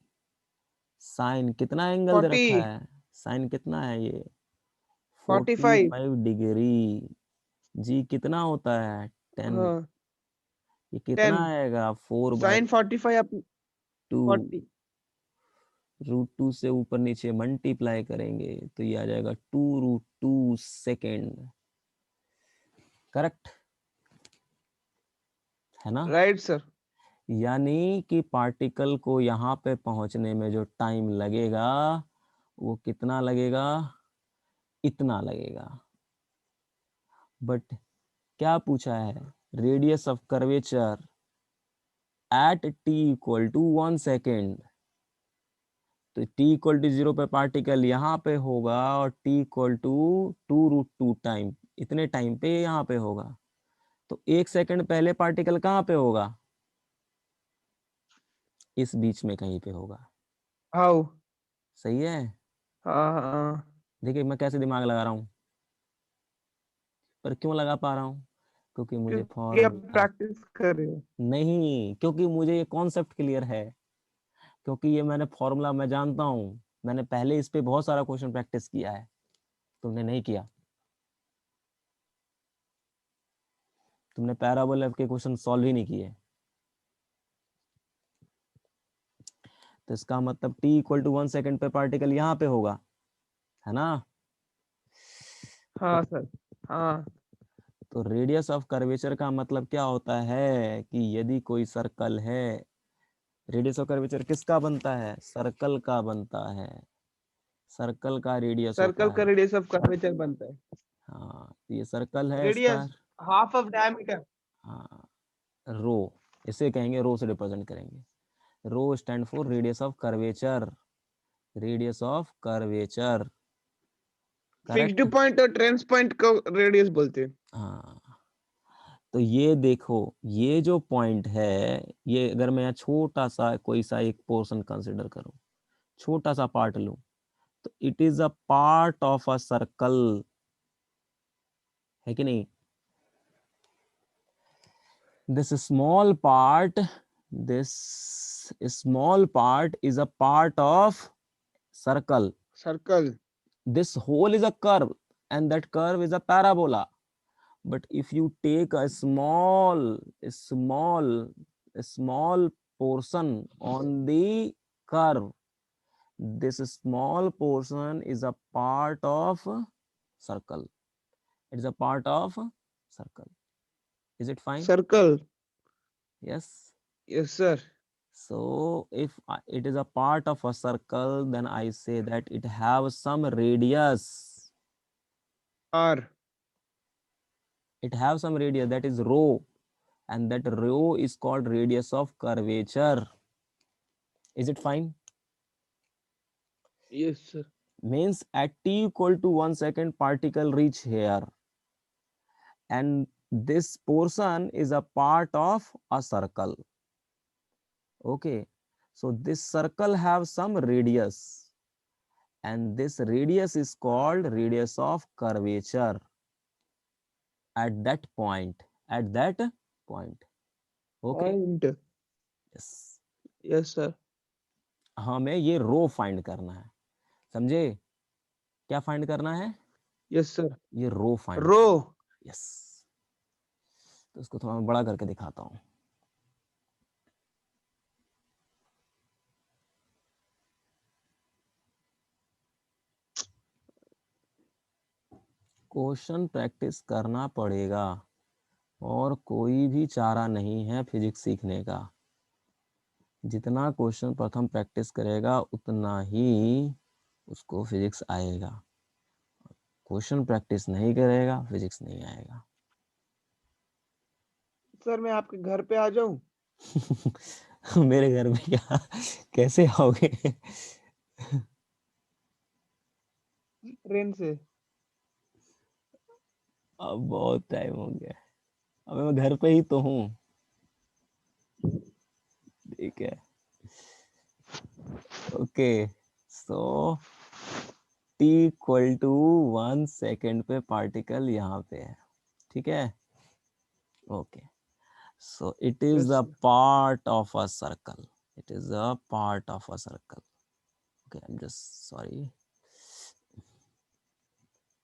Speaker 1: साइन कितना एंगल दे
Speaker 2: 40,
Speaker 1: रखा है, साइन कितना है ये
Speaker 2: 45।
Speaker 1: 45 डिग्री, जी कितना होता है 10,
Speaker 2: हाँ,
Speaker 1: ये कितना
Speaker 2: 10
Speaker 1: आएगा 4 बाय
Speaker 2: साइन 45 अप
Speaker 1: 2,
Speaker 2: 40।
Speaker 1: √2 से ऊपर नीचे मल्टीप्लाई करेंगे तो ये आ जाएगा 2√2 सेकेंड। करेक्ट है ना।
Speaker 2: Right sir.
Speaker 1: यानी कि पार्टिकल को यहाँ पे पहुंचने में जो टाइम लगेगा वो कितना लगेगा, इतना लगेगा। बट क्या पूछा है, radius of curvature at t equal to 1 second. तो t इक्वल टू 0 पे पार्टिकल यहाँ पे होगा और t इक्वल टू 2√2 टाइम, इतने टाइम पे यहाँ पे होगा। तो 1 सेकेंड पहले पार्टिकल कहाँ पे होगा, इस बीच में कहीं पे होगा।
Speaker 2: हाउ।
Speaker 1: सही है।
Speaker 2: हाँ हाँ,
Speaker 1: देखिए मैं कैसे दिमाग लगा रहा हूँ, पर क्यों लगा पा रहा हूँ, क्योंकि मुझे
Speaker 2: क्योंकि आप
Speaker 1: फॉर्मूला,
Speaker 2: प्रैक्टिस कर रहे हो।
Speaker 1: नहीं क्योंकि मुझे ये कॉन्सेप्ट क्लियर है, क्योंकि ये मैंने फॉर्मूला मैं जानता हूँ, मैंने पहले इस पे बहुत सारा क्वेश्चन प्रैक्टिस किया है, तुमने नहीं किया। तुमने पैराबोला के क्वेश्चन सॉल्व ही नहीं किए। तो इसका मतलब t इक्वल टू 1 सेकेंड पे पार्टिकल यहाँ पे होगा, है ना।
Speaker 2: हाँ सर। हाँ,
Speaker 1: तो रेडियस ऑफ कर्वेचर का मतलब क्या होता है कि यदि कोई सर्कल है, रेडियस ऑफ कर्वेचर किसका बनता है, सर्कल का बनता है, सर्कल का रेडियस
Speaker 2: सर्कल
Speaker 1: होता
Speaker 2: का
Speaker 1: है।
Speaker 2: रेडियस ऑफ कर्वेचर बनता है।
Speaker 1: हाँ तो ये सर्कल है इसका,
Speaker 2: रेडियस हाफ ऑफ डायमीटर।
Speaker 1: हाँ रो, इसे कहेंगे, रो से रिप्रेजेंट करेंगे। Rho stand for radius of curvature, radius of curvature.
Speaker 2: Fixed
Speaker 1: correct.
Speaker 2: Point और ट्रेंस पॉइंट को रेडियस बोलते हैं।
Speaker 1: हाँ तो ये देखो, ये जो पॉइंट है, ये अगर मैं यहाँ छोटा सा कोई सा एक पोर्शन कंसिडर करूं, छोटा सा पार्ट लूं, तो it is a part of a circle, है कि नहीं। this small part this small part is a part of circle.
Speaker 2: Circle.
Speaker 1: This whole is a curve and that curve is a parabola. But if you take a small portion on the curve, this small portion is a part of circle. It is a part of circle. Is it fine?
Speaker 2: Circle.
Speaker 1: Yes.
Speaker 2: Yes sir.
Speaker 1: So if it is a part of a circle, then I say that it have some radius.
Speaker 2: R.
Speaker 1: It have some radius, that is rho, and that rho is called radius of curvature. Is it fine?
Speaker 2: Yes sir.
Speaker 1: Means at t equal to 1 second, particle reach here, and this portion is a part of a circle. Okay, so this circle have some radius, and this radius is called radius of curvature at that point, at that point. Okay.
Speaker 2: Point.
Speaker 1: Yes.
Speaker 2: Yes sir.
Speaker 1: हमें ये रो find करना है, समझे, क्या find करना है,
Speaker 2: yes sir.
Speaker 1: ये रो find
Speaker 2: रो।
Speaker 1: करना है। यस। तो इसको थोड़ा मैं बड़ा करके दिखाता हूँ। क्वेश्चन प्रैक्टिस करना पड़ेगा और कोई भी चारा नहीं है फिजिक्स सीखने का। जितना क्वेश्चन प्रथम प्रैक्टिस करेगा उतना ही उसको फिजिक्स आएगा, क्वेश्चन प्रैक्टिस नहीं करेगा फिजिक्स नहीं आएगा।
Speaker 2: सर मैं आपके घर पे आ जाऊं?
Speaker 1: मेरे घर में क्या, कैसे आओगे।
Speaker 2: ट्रेन से।
Speaker 1: अब बहुत टाइम हो गया। अबे मैं घर पे ही तो हूँ। ठीक है, okay. So t equal to 1 second पे पार्टिकल यहाँ पे है, ठीक है। Okay, so it is
Speaker 2: Yes,
Speaker 1: a
Speaker 2: sir.
Speaker 1: part of a circle. It is a part of a circle. Okay, I'm just sorry,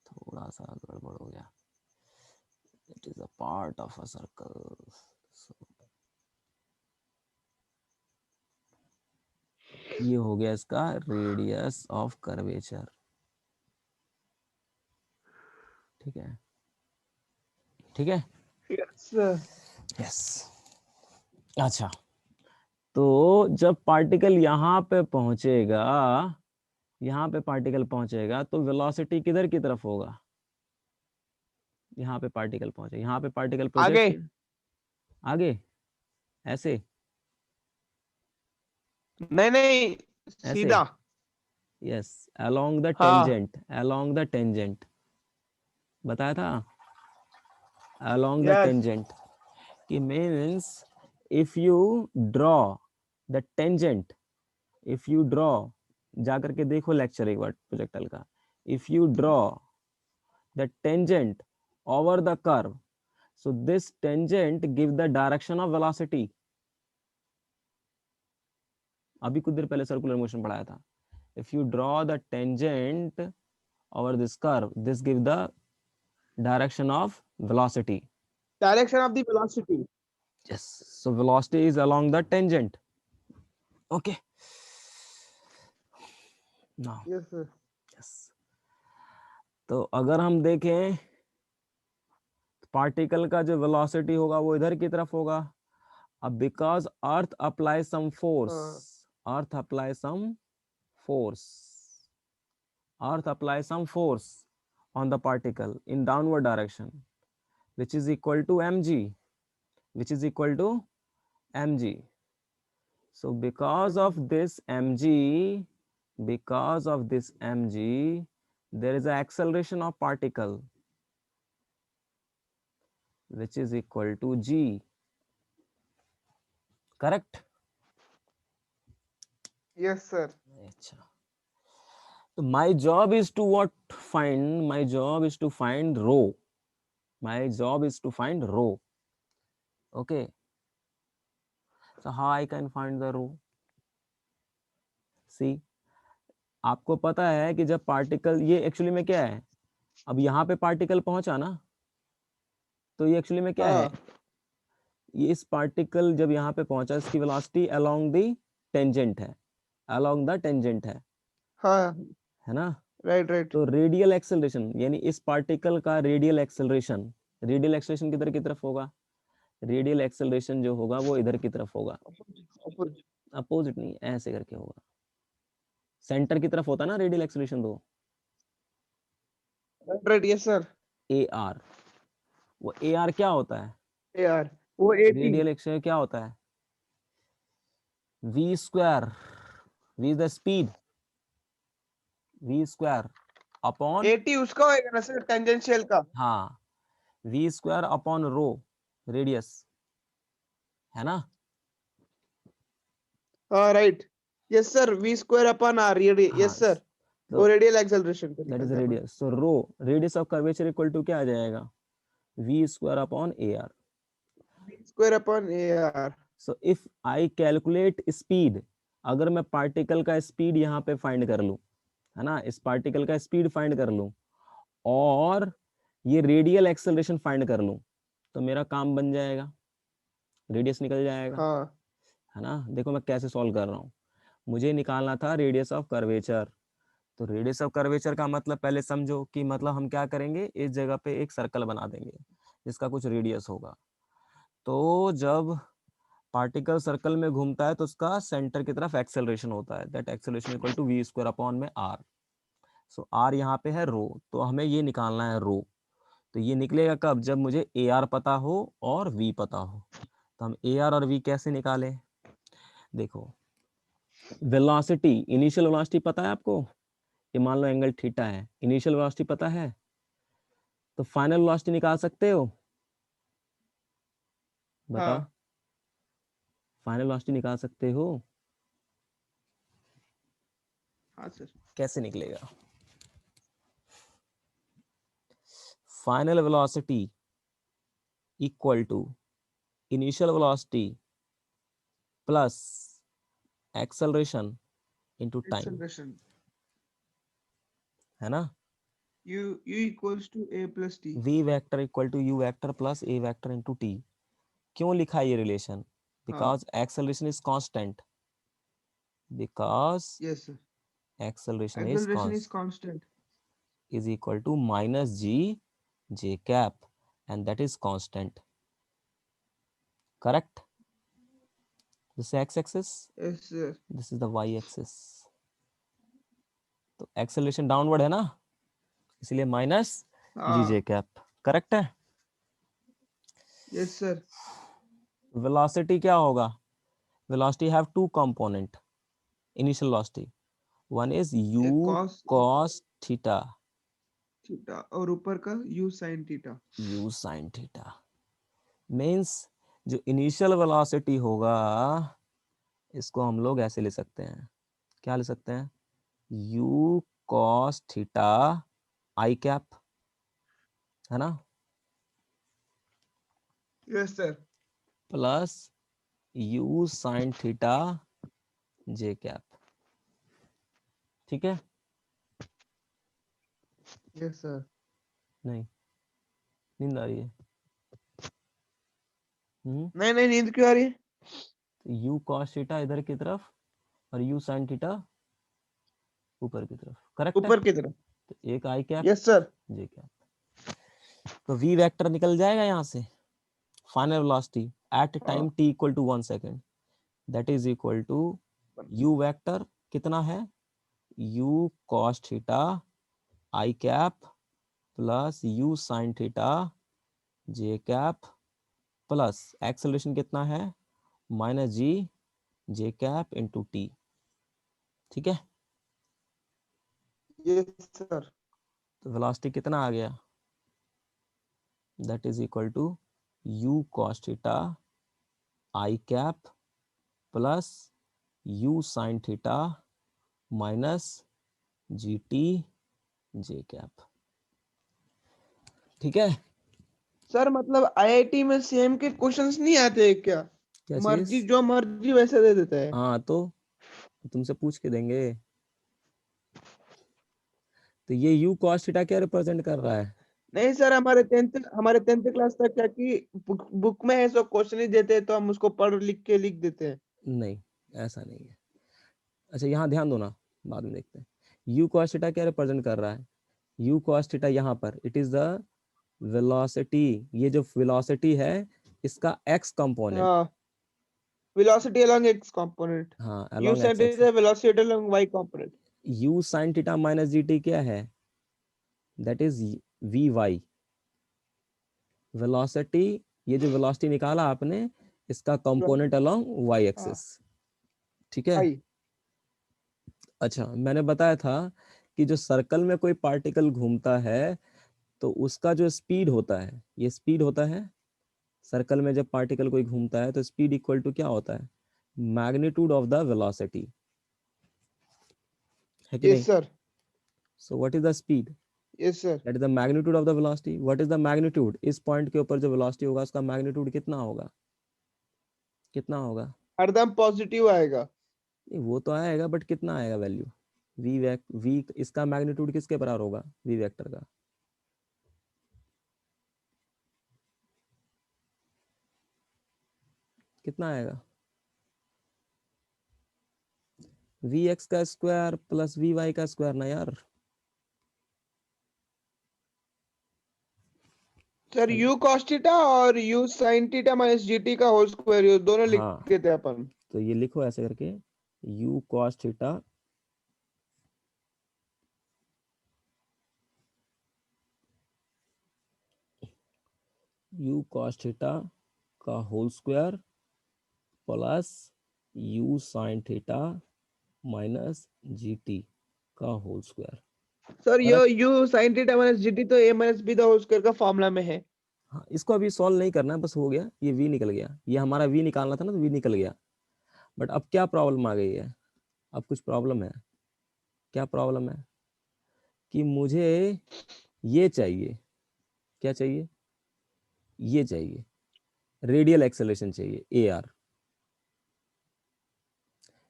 Speaker 1: थोड़ा सा गड़बड़ हो गया। It is a part of a circle. So ये हो गया इसका रेडियस ऑफ कर्वेचर, ठीक है, ठीक है।
Speaker 2: Yes, sir.
Speaker 1: यस, अच्छा, तो जब पार्टिकल यहाँ पे पहुंचेगा, यहाँ पे पार्टिकल पहुंचेगा तो वेलोसिटी किधर की तरफ होगा? यहाँ पे पार्टिकल पहुंचे, यहाँ पे पार्टिकल
Speaker 2: आगे
Speaker 1: प्रोजेक्ट आगे, ऐसे
Speaker 2: नहीं नहीं
Speaker 1: ऐसे,
Speaker 2: सीधा
Speaker 1: यस, along the
Speaker 2: हाँ
Speaker 1: tangent, along the tangent, बताया था, along the
Speaker 2: यस
Speaker 1: tangent, कि means if you draw the tangent, if you draw, जा करके देखो लेक्चर एक बार प्रोजेक्टल का, if you draw the tangent over the curve, so this tangent give the direction of velocity। अभी कुछ देर पहले circular motion पढ़ाया था। if you draw the tangent over this curve, this give the direction of velocity।
Speaker 2: Direction of the velocity
Speaker 1: Yes, so velocity is along the tangent, okay। now
Speaker 2: yes sir
Speaker 1: yes, तो अगर हम देखें particle का जो velocity होगा वो इधर की तरफ होगा। अब because earth apply some force,
Speaker 2: हाँ
Speaker 1: earth apply some force, earth apply some force on the particle in downward direction, which is equal to mg, which is equal to mg। so because of this mg, because of this mg, there is an acceleration of particle which is equal to g, correct?
Speaker 2: Yes sir
Speaker 1: अच्छा, so my job is to what? Find, my job is to find rho, my job is to find rho, okay। so how I can find the rho? see, आपको पता है कि जब particle, ये actually में क्या है, अब यहाँ पे पार्टिकल पहुंचा ना, तो ये एक्चुअली में क्या है,
Speaker 2: हाँ
Speaker 1: ये इस पार्टिकल जब यहाँ पे पहुंचा, इसकी वेलोसिटी अलोंग द टेंजेंट है, अलोंग द टेंजेंट
Speaker 2: हाँ
Speaker 1: है ना।
Speaker 2: राइट राइट
Speaker 1: तो रेडियल एक्सेलरेशन, यानी इस पार्टिकल का रेडियल एक्सेलरेशन, रेडियल एक्सेलरेशन किधर की तरफ होगा? रेडियल एक्सेलरेशन जो होगा वो इधर की तरफ होगा, अपोजिट नहीं, ऐसे करके होगा, सेंटर की तरफ होता है ना रेडियल एक्सेलरेशन, तो
Speaker 2: right yes sir
Speaker 1: A R, वो ए आर क्या होता है?
Speaker 2: यार वो 80
Speaker 1: रेडियल एक्सेलरेशन क्या होता है? v square, v is the speed, v square upon,
Speaker 2: 80 उसका होएगा ना सर टेंजेंशियल का
Speaker 1: हाँ, v square upon rho, radius, है ना।
Speaker 2: हाँ right yes sir v square upon r
Speaker 1: हाँ,
Speaker 2: यस सर वो
Speaker 1: तो
Speaker 2: रेडियल एक्सेलरेशन पे
Speaker 1: दैट
Speaker 2: निकल
Speaker 1: इज
Speaker 2: जाना
Speaker 1: radius, so rho, radius of curvature equal to क्या आ जाएगा? v square upon ar।
Speaker 2: V square upon a are
Speaker 1: so if I calculate speed, अगर मैं पार्टिकल का स्पीड यहाँ पे फाइंड कर लूं, है ना, इस पार्टिकल का स्पीड फाइंड कर लूं और ये रेडियल एक्सेलरेशन फाइंड कर लूं, तो मेरा काम बन जाएगा, रेडियस निकल जाएगा,
Speaker 2: हाँ
Speaker 1: है ना। देखो मैं कैसे सॉल्व कर रहा हूँ, मुझे निकालना था रेडियस ऑफ कर्वेचर। तो रेडियस ऑफ कर्वेचर का मतलब पहले समझो कि मतलब हम क्या करेंगे, इस जगह पे एक सर्कल बना देंगे जिसका कुछ रेडियस होगा। तो जब पार्टिकल सर्कल में घूमता है तो उसका सेंटर की तरफ एक्सेलरेशन होता है, that acceleration equal to we square upon में आर। सो आर यहाँ पे है रो, तो हमें ये निकालना है रो। तो ये निकलेगा कब? जब मुझे ए आर पता हो और वी पता हो। तो हम ए आर और वी कैसे निकाले? देखो, वेलोसिटी, इनिशियल वेलोसिटी पता है आपको, ये मान लो एंगल थीटा है, इनिशियल वेलोसिटी पता है, तो फाइनल वेलोसिटी निकाल सकते हो। बताओ,
Speaker 2: हाँ
Speaker 1: फाइनल वेलोसिटी निकाल सकते हो?
Speaker 2: हाँ सर।
Speaker 1: कैसे निकलेगा? Final velocity equal to initial velocity plus acceleration into time,
Speaker 2: acceleration
Speaker 1: है ना?
Speaker 2: u equals to a plus t.
Speaker 1: v vector equal to u vector plus a vector into t। क्यों लिखा ये रिलेशन?
Speaker 2: हाँ
Speaker 1: because acceleration is constant, because
Speaker 2: yes sir.
Speaker 1: Acceleration
Speaker 2: Acceleration is constant.
Speaker 1: is equal to minus g j cap, and that is constant. Correct? This is x-axis,
Speaker 2: Yes sir.
Speaker 1: this is the y-axis. तो acceleration downward है ना, इसलिए minus जी j
Speaker 2: हाँ
Speaker 1: cap. Correct है?
Speaker 2: yes sir.
Speaker 1: Velocity क्या होगा? Velocity have two component, initial velocity, one is
Speaker 2: A
Speaker 1: u
Speaker 2: cos
Speaker 1: cos theta,
Speaker 2: theta और ऊपर का u sin theta.
Speaker 1: u sin theta. Means जो इनिशियल वेलोसिटी होगा, इसको हम लोग ऐसे ले सकते हैं, क्या ले सकते हैं? u cos theta I cap, है ना,
Speaker 2: Yes sir.
Speaker 1: Plus u sin theta J cap. ठीक है?
Speaker 2: Yes sir.
Speaker 1: नहीं, नींद आ रही है?
Speaker 2: नहीं नींद क्यों आ रही है?
Speaker 1: तो u cos थीटा इधर की तरफ और u sin थीटा ऊपर की तरफ। करेक्ट है?
Speaker 2: ऊपर की तरफ.
Speaker 1: तो एक I cap
Speaker 2: Yes sir.
Speaker 1: J cap, तो v वेक्टर निकल जाएगा यहाँ से। Final velocity at time t equal to 1 second, that is equal to u vector कितना है? u cos theta I cap plus u sin theta J cap plus acceleration कितना है? Minus जी J cap into T. ठीक है?
Speaker 2: Yes sir.
Speaker 1: तो velocity कितना आ गया? That is equal to u cos theta I cap plus u sin theta minus ji T J cap. ठीक है?
Speaker 2: सर मतलब आईआईटी में सेम के क्वेश्चंस नहीं आते हैं क्या?
Speaker 1: क्या
Speaker 2: मर्जी
Speaker 1: चीज?
Speaker 2: जो मर्जी वैसे दे देता है.
Speaker 1: हाँ, तो तुमसे पूछ के देंगे। तो ये u cos थीटा क्या रिप्रेजेंट कर रहा है?
Speaker 2: नहीं सर, हमारे टेंथ क्लास तक क्या कि बुक में ऐसा क्वेश्चन ही देते हैं तो हम उसको पढ़ लिख के लिख देते हैं.
Speaker 1: नहीं, ऐसा नहीं है। अच्छा, यहाँ ध्यान दो ना, बाद में देखते हैं। u cos थीटा क्या रिप्रेजेंट कर रहा है? u cos थीटा यहाँ पर इट इज द वेलोसिटी, ये जो वेलोसिटी है इसका x कंपोनेंट।
Speaker 2: हाँ, velocity along x component.
Speaker 1: हाँ,
Speaker 2: U
Speaker 1: along
Speaker 2: sin
Speaker 1: x
Speaker 2: theta
Speaker 1: axis।
Speaker 2: velocity along y component.
Speaker 1: u sin theta minus जी टी क्या है? That is v y. Velocity, ये जो वेलोसिटी निकाला आपने, इसका कंपोनेंट अलोंग वाई
Speaker 2: हाँ
Speaker 1: एक्सिस। ठीक है?
Speaker 2: y.
Speaker 1: अच्छा, मैंने बताया था कि जो सर्कल में कोई पार्टिकल घूमता है तो उसका जो स्पीड होता है, ये स्पीड होता है। सर्कल में जब पार्टिकल कोई घूमता है तो स्पीड इक्वल टू क्या होता है? मैग्नीट्यूड ऑफ द वेलोसिटी, है कि
Speaker 2: Yes
Speaker 1: नहीं?
Speaker 2: sir.
Speaker 1: So what is the speed?
Speaker 2: Yes sir.
Speaker 1: That is the magnitude of the velocity. What is the magnitude? इस पॉइंट के ऊपर जो वेलोसिटी होगा उसका मैग्नीट्यूड कितना होगा? कितना होगा?
Speaker 2: हरदम पॉजिटिव आएगा.
Speaker 1: नहीं, वो तो आएगा, बट कितना आएगा वैल्यू? वी इसका मैग्नीट्यूड किसके बराबर होगा? वी वेक्टर का। कितना आएगा? वी एक्स का स्क्वायर प्लस वी वाई का स्क्वायर ना यार।
Speaker 2: सर u cos थीटा और u sin theta minus gt का होल स्क्वायर, ये दोनों लिख
Speaker 1: हाँ,
Speaker 2: देते हैं अपन.
Speaker 1: तो ये लिखो ऐसे करके, u cos theta u cos theta का whole square plus u sin theta minus जी टी का होल स्क्वायर।
Speaker 2: सर ये
Speaker 1: correct?
Speaker 2: u sin theta minus gt तो a minus b the whole square का फॉर्मूला में है.
Speaker 1: हाँ, इसको अभी सॉल्व नहीं करना है, बस हो गया, ये v निकल गया, ये हमारा v निकालना था ना, तो v निकल गया। बट अब क्या प्रॉब्लम आ गई है, अब कुछ प्रॉब्लम है। क्या प्रॉब्लम है कि मुझे ये चाहिए, क्या चाहिए, ये चाहिए, रेडियल एक्सेलरेशन चाहिए, ए आर,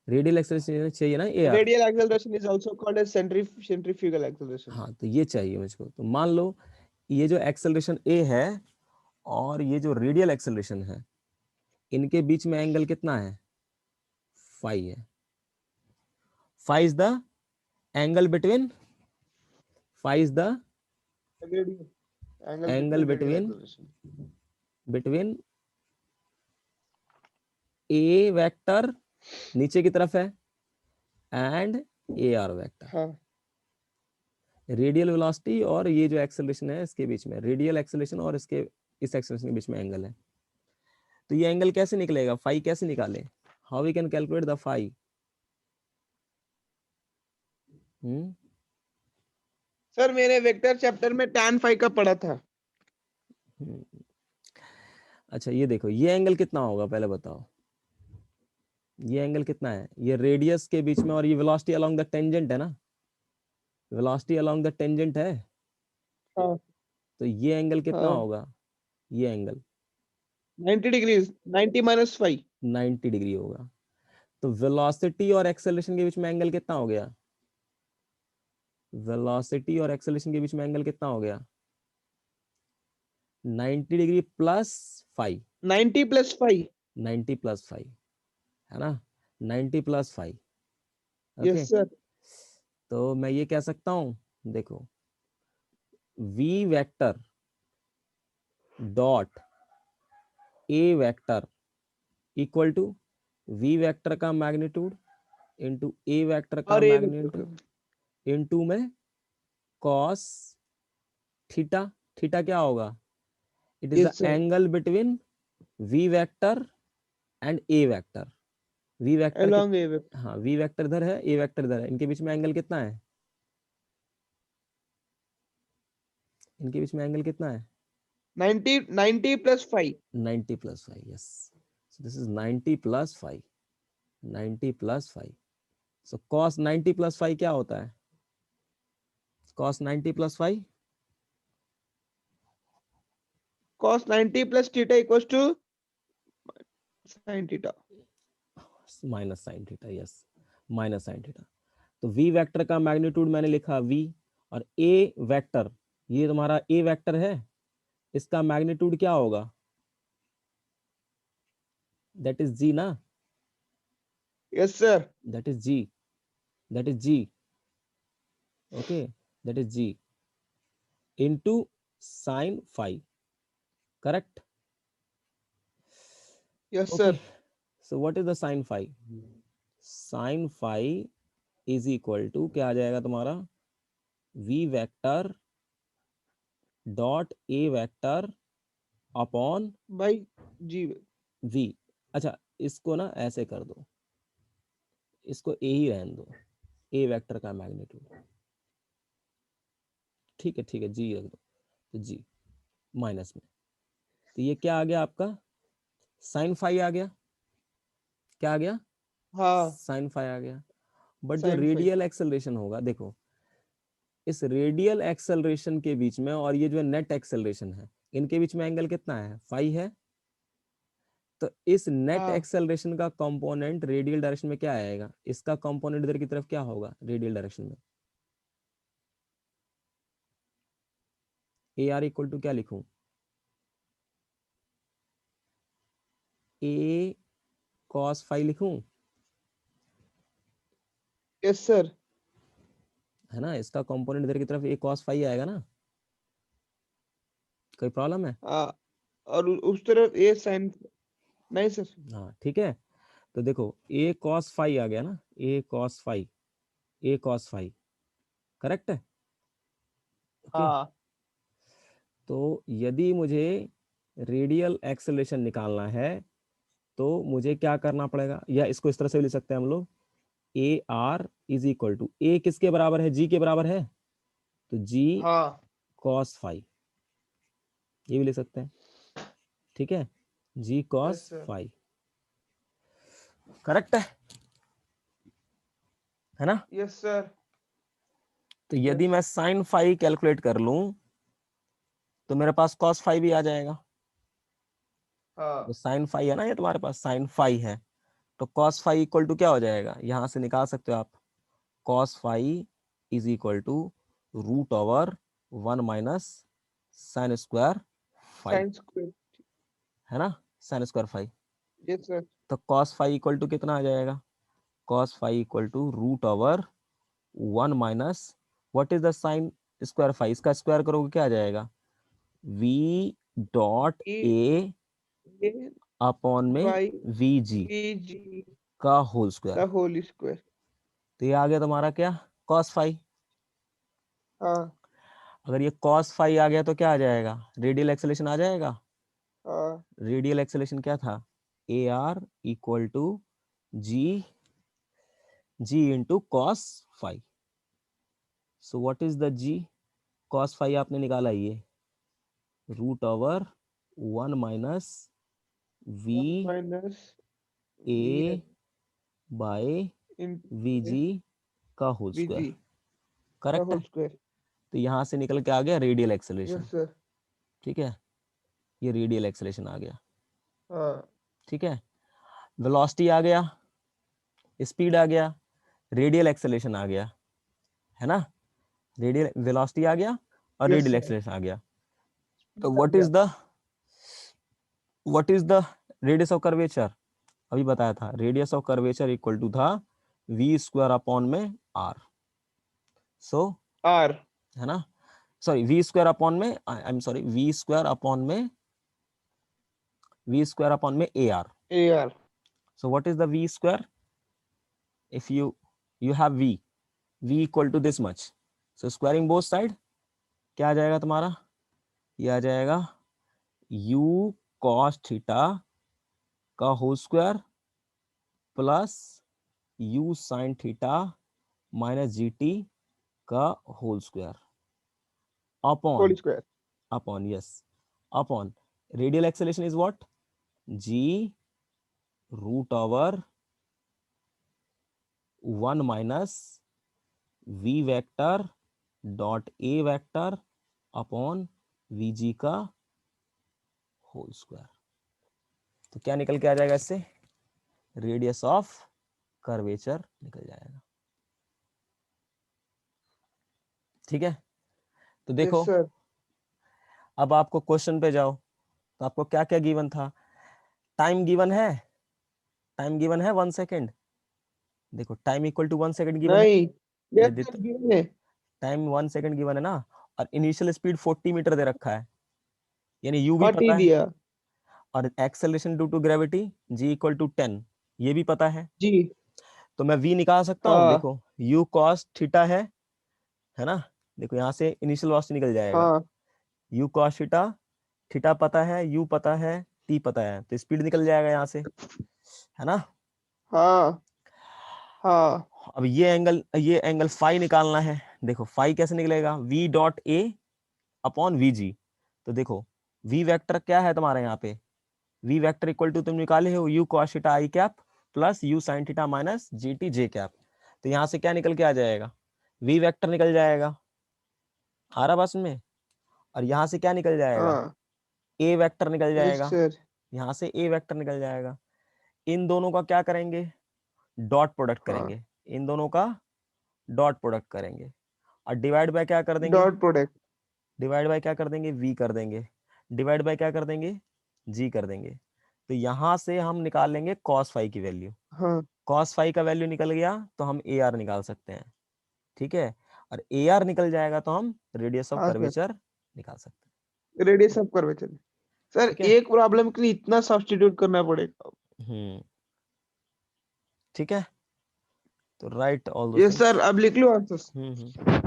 Speaker 1: रेडियल एक्सेलरेशन चाहिए ना, A R.
Speaker 2: Radial acceleration is also called as centrifugal acceleration.
Speaker 1: हाँ, तो ये चाहिए मुझको। तो मान लो ये जो एक्सेलरेशन ए है और ये जो रेडियल एक्सेलरेशन है, इनके बीच में एंगल कितना है, फाई है। Phi is the angle between, phi is the
Speaker 2: Radial angle
Speaker 1: angle
Speaker 2: between radial
Speaker 1: between,
Speaker 2: acceleration.
Speaker 1: Between a vector नीचे की तरफ है एंड ए आर वेक्टर।
Speaker 2: हाँ
Speaker 1: रेडियल वेलोसिटी और ये जो एक्सेलरेशन है इसके बीच में, रेडियल एक्सेलरेशन और इसके इस एक्सेलरेशन के बीच में एंगल है। तो ये एंगल कैसे निकलेगा, फाई कैसे निकाले, how we can calculate the phi.
Speaker 2: Sir, मैंने वेक्टर चैप्टर में tan phi का पढ़ा था।
Speaker 1: अच्छा ये देखो, ये एंगल कितना होगा पहले बताओ, ये एंगल कितना है, ये रेडियस के बीच में और ये वेलोसिटी अलोंग द टेंजेंट है ना, वेलोसिटी अलोंग द टेंजेंट है।
Speaker 2: हाँ
Speaker 1: तो ये एंगल कितना
Speaker 2: हाँ
Speaker 1: होगा, ये एंगल
Speaker 2: 90 डिग्रीज, 90 माइनस 5।
Speaker 1: 90 डिग्री होगा। तो वेलोसिटी और एक्सेलरेशन के बीच में एंगल कितना हो गया, वेलोसिटी और एक्सेलरेशन के बीच में एंगल कितना हो गया, 90 डिग्री प्लस 5,
Speaker 2: 90 प्लस 5।
Speaker 1: 90 प्लस 5 है ना, 90 प्लस 5। Okay,
Speaker 2: yes sir.
Speaker 1: तो मैं ये कह सकता हूं, देखो v vector dot a vector equal to v vector का मैग्नीट्यूड इंटू a वेक्टर का
Speaker 2: और ये
Speaker 1: मैग्नीट्यूड इंटू में cos थीटा। थीटा क्या होगा, it is the
Speaker 2: yes sir,
Speaker 1: angle between v vector and a vector. v vector के,
Speaker 2: along a vector.
Speaker 1: हाँ v vector इधर है, a वेक्टर इधर है, इनके बीच में एंगल कितना है, इनके बीच में एंगल कितना है,
Speaker 2: 90 plus 5।
Speaker 1: 90 plus 5, yes. So this is 90 plus 5, 90 plus 5। So cos 90 plus 5 क्या होता है, cos 90 plus 5
Speaker 2: cos 90 plus theta equals to sin theta.
Speaker 1: Minus sine theta, yes, minus sine theta. तो v वेक्टर का मैग्नीट्यूड मैंने लिखा v, और a vector, ये तुम्हारा a वेक्टर है, इसका मैग्नीट्यूड क्या होगा, दैट इज g ना,
Speaker 2: yes sir.
Speaker 1: That is g, that is g, okay, that is g into sin phi, correct?
Speaker 2: Yes
Speaker 1: Okay,
Speaker 2: sir.
Speaker 1: so what is the sin phi, sin phi is equal to क्या आ जाएगा तुम्हारा, v vector dot a vector upon
Speaker 2: भाई जी।
Speaker 1: v। अच्छा, इसको ना ऐसे कर दो, इसको a ही रहने दो, a वेक्टर का मैग्नीट्यूड, ठीक है, ठीक है, g रख दो, तो g माइनस में, तो ये क्या आ गया आपका, साइन फाई आ गया, क्या आ गया,
Speaker 2: हाँ,
Speaker 1: साइन फाई आ गया। बट जो
Speaker 2: sin 5।
Speaker 1: रेडियल एक्सेलरेशन होगा, देखो इस रेडियल एक्सेलरेशन के बीच में और ये जो नेट एक्सेलरेशन है, इनके बीच में एंगल कितना है, फाई है। तो इस नेट
Speaker 2: हाँ,
Speaker 1: एक्सेलरेशन का कंपोनेंट रेडियल डायरेक्शन में क्या आएगा, इसका कंपोनेंट इधर की तरफ क्या होगा रेडियल डायरेक्शन में, ए आर इक्वल टू क्या लिखूं, ए कॉस फाई लिखूं,
Speaker 2: यस सर।
Speaker 1: है ना, इसका कंपोनेंट इधर की तरफ ए कॉस फाई आएगा ना, कोई प्रॉब्लम है,
Speaker 2: हाँ, और उस तरफ ये sin। नहीं सर।
Speaker 1: हाँ ठीक है। तो देखो ए कॉस फाई आ गया ना, ए कॉस फाई, ए कॉस फाई, करेक्ट है, ओके।
Speaker 2: हाँ
Speaker 1: तो यदि मुझे रेडियल एक्सेलरेशन निकालना है तो मुझे क्या करना पड़ेगा, या इसको इस तरह से भी लिख सकते हैं हम लोग, A R is equal to, A किसके बराबर है, जी के बराबर है, तो जी
Speaker 2: हाँ
Speaker 1: कॉस फाई, ये भी लिख सकते हैं, ठीक है, g cos
Speaker 2: yes sir.
Speaker 1: Phi, correct है ना।
Speaker 2: Yes sir.
Speaker 1: तो यदि
Speaker 2: यस।
Speaker 1: मैं साइन फाई कैलकुलेट कर लूं तो मेरे पास कॉस फाई भी आ जाएगा। तो
Speaker 2: हाँ।
Speaker 1: साइन फाई है ना, ये तुम्हारे पास साइन फाई है, तो कॉस फाई इक्वल टू क्या हो जाएगा, यहां से निकाल सकते हो आप, cos phi is equal to root over 1 minus sine square phi,
Speaker 2: sine square.
Speaker 1: है ना, sine square phi.
Speaker 2: Yes sir.
Speaker 1: तो कॉस फाई इक्वल टू कितना आ जाएगा, cos phi equal to root over 1 minus, what is the sine square phi, इसका square करोगे क्या आ जाएगा, v dot
Speaker 2: e
Speaker 1: a
Speaker 2: a
Speaker 1: upon में
Speaker 2: by
Speaker 1: v g
Speaker 2: v g
Speaker 1: का whole square.
Speaker 2: The whole square.
Speaker 1: तो ये आ गया तुम्हारा क्या, कॉस फाई।
Speaker 2: हाँ।
Speaker 1: अगर ये कॉस फाई आ गया तो क्या आ जाएगा, रेडियल एक्सेलेरेशन आ जाएगा।
Speaker 2: हाँ।
Speaker 1: रेडियल एक्सेलेरेशन क्या था, a r equal to g g into cos phi. So what is the g, cos phi आपने निकाला ये root over 1 minus v
Speaker 2: 1 minus v
Speaker 1: a by
Speaker 2: in
Speaker 1: v g का whole
Speaker 2: v
Speaker 1: square,
Speaker 2: g का
Speaker 1: correct है।
Speaker 2: Whole square.
Speaker 1: तो यहां से निकल के आ गया रेडियल एक्सेलेरेशन,
Speaker 2: यस सर।
Speaker 1: ठीक है, ये रेडियल एक्सेलेरेशन आ गया,
Speaker 2: हाँ।
Speaker 1: ठीक है। वेलोसिटी आ गया, स्पीड आ गया, रेडियल एक्सेलेरेशन आ गया, है ना, रेडियल वेलोसिटी आ गया और
Speaker 2: यस
Speaker 1: रेडियल
Speaker 2: सर।
Speaker 1: एक्सेलरेशन आ गया। तो
Speaker 2: आ गया।
Speaker 1: What is the radius of curvature, अभी बताया था, radius of curvature equal to था वी स्क्वायर अपॉन में आर। So
Speaker 2: R.
Speaker 1: है ना, सॉरी वी स्क्वायर अपॉन में, I am sorry, V square upon में A R.
Speaker 2: A are.
Speaker 1: So what is the V square, if you have v equal to this much, so squaring both side क्या आ जाएगा तुम्हारा, ये आ जाएगा u cos theta का whole square plus u sin theta minus जी T का whole square
Speaker 2: whole
Speaker 1: upon,
Speaker 2: square.
Speaker 1: Yes, upon radial acceleration is what, g root over 1 minus v vector dot a vector upon vg का whole square. तो क्या निकल के आ जाएगा इससे, radius of curvature निकल जाएगा, ठीक है। तो
Speaker 2: यस
Speaker 1: देखो
Speaker 2: सर।
Speaker 1: अब आपको क्वेश्चन पे जाओ, तो आपको क्या क्या गिवन था, टाइम गिवन है, टाइम गिवन है 1 सेकेंड, देखो time equal to 1 second given है,
Speaker 2: नहीं।
Speaker 1: ये
Speaker 2: यस
Speaker 1: दे,
Speaker 2: सर गिवन है।
Speaker 1: टाइम 1 सेकेंड गिवन है ना, और इनिशियल स्पीड 40 मीटर दे रखा है, यानी यू भी
Speaker 2: 40
Speaker 1: पता है,
Speaker 2: दिया।
Speaker 1: और acceleration due to gravity g equal to 10 ये भी पता है।
Speaker 2: जी।
Speaker 1: तो मैं v निकाल सकता हूँ,
Speaker 2: हाँ।
Speaker 1: देखो u cos थीटा है ना, देखो यहाँ से इनिशियल वेलोसिटी निकल जाएगा,
Speaker 2: हाँ।
Speaker 1: u cos थीटा, थीटा पता है, u पता है, t पता है, तो स्पीड निकल जाएगा यहाँ से, है ना।
Speaker 2: हाँ। हाँ।
Speaker 1: अब ये एंगल फाई निकालना है, देखो फाई कैसे निकलेगा, v dot A upon we जी। तो देखो v वेक्टर क्या है तुम्हारे यहाँ पे, v वेक्टर इक्वल टू तुम निकाले हो u cos theta I cap plus u sin theta minus ji T J cap. तो यहाँ से क्या निकल के आ जाएगा, v वेक्टर निकल जाएगा, आ रहा बस में, और यहाँ से क्या निकल जाएगा,
Speaker 2: हाँ।
Speaker 1: a वेक्टर निकल
Speaker 2: यस
Speaker 1: जाएगा,
Speaker 2: सर।
Speaker 1: यहाँ से a वेक्टर निकल जाएगा, इन दोनों का क्या करेंगे, डॉट प्रोडक्ट
Speaker 2: हाँ।
Speaker 1: करेंगे, इन दोनों का डॉट प्रोडक्ट करेंगे, और डिवाइड बाय क्या कर देंगे,
Speaker 2: डॉट प्रोडक्ट।
Speaker 1: डिवाइड बाय क्या कर देंगे, v कर देंगे, डिवाइड बाय क्या कर देंगे, g कर देंगे। तो यहां से हम निकाल लेंगे cos फाई की वैल्यू,
Speaker 2: हाँ।
Speaker 1: cos फाई का वैल्यू निकल गया तो हम ए आर निकाल सकते हैं, ठीक है, और ए आर निकल जाएगा तो हम रेडियस ऑफ
Speaker 2: हाँ सर।
Speaker 1: कर्वेचर निकाल सकते
Speaker 2: रेडियस ऑफ कर्वेचर।
Speaker 1: हैं,
Speaker 2: सर
Speaker 1: ठीक है।
Speaker 2: एक प्रॉब्लम के लिए इतना सब्स्टिट्यूट करना पड़ेगा।
Speaker 1: हम्म, ठीक है, तो राइट ऑल दो
Speaker 2: यस
Speaker 1: थिंग्स।
Speaker 2: सर अब लिख लो आंसर।
Speaker 1: हम्म।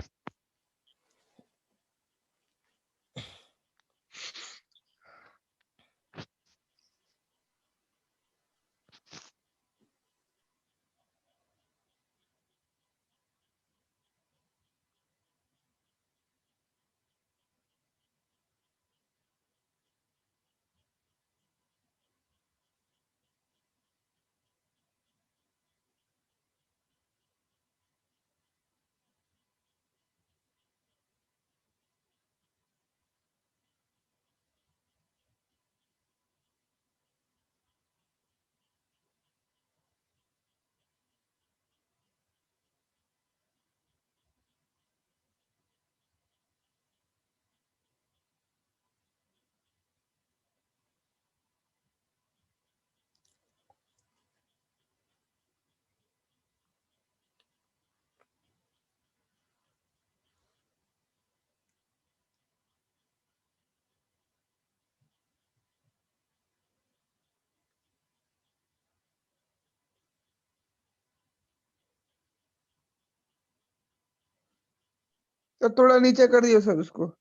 Speaker 2: तो थोड़ा नीचे कर दियो सर उसको।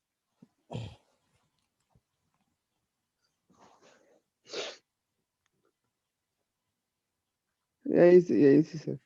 Speaker 2: यही से सर।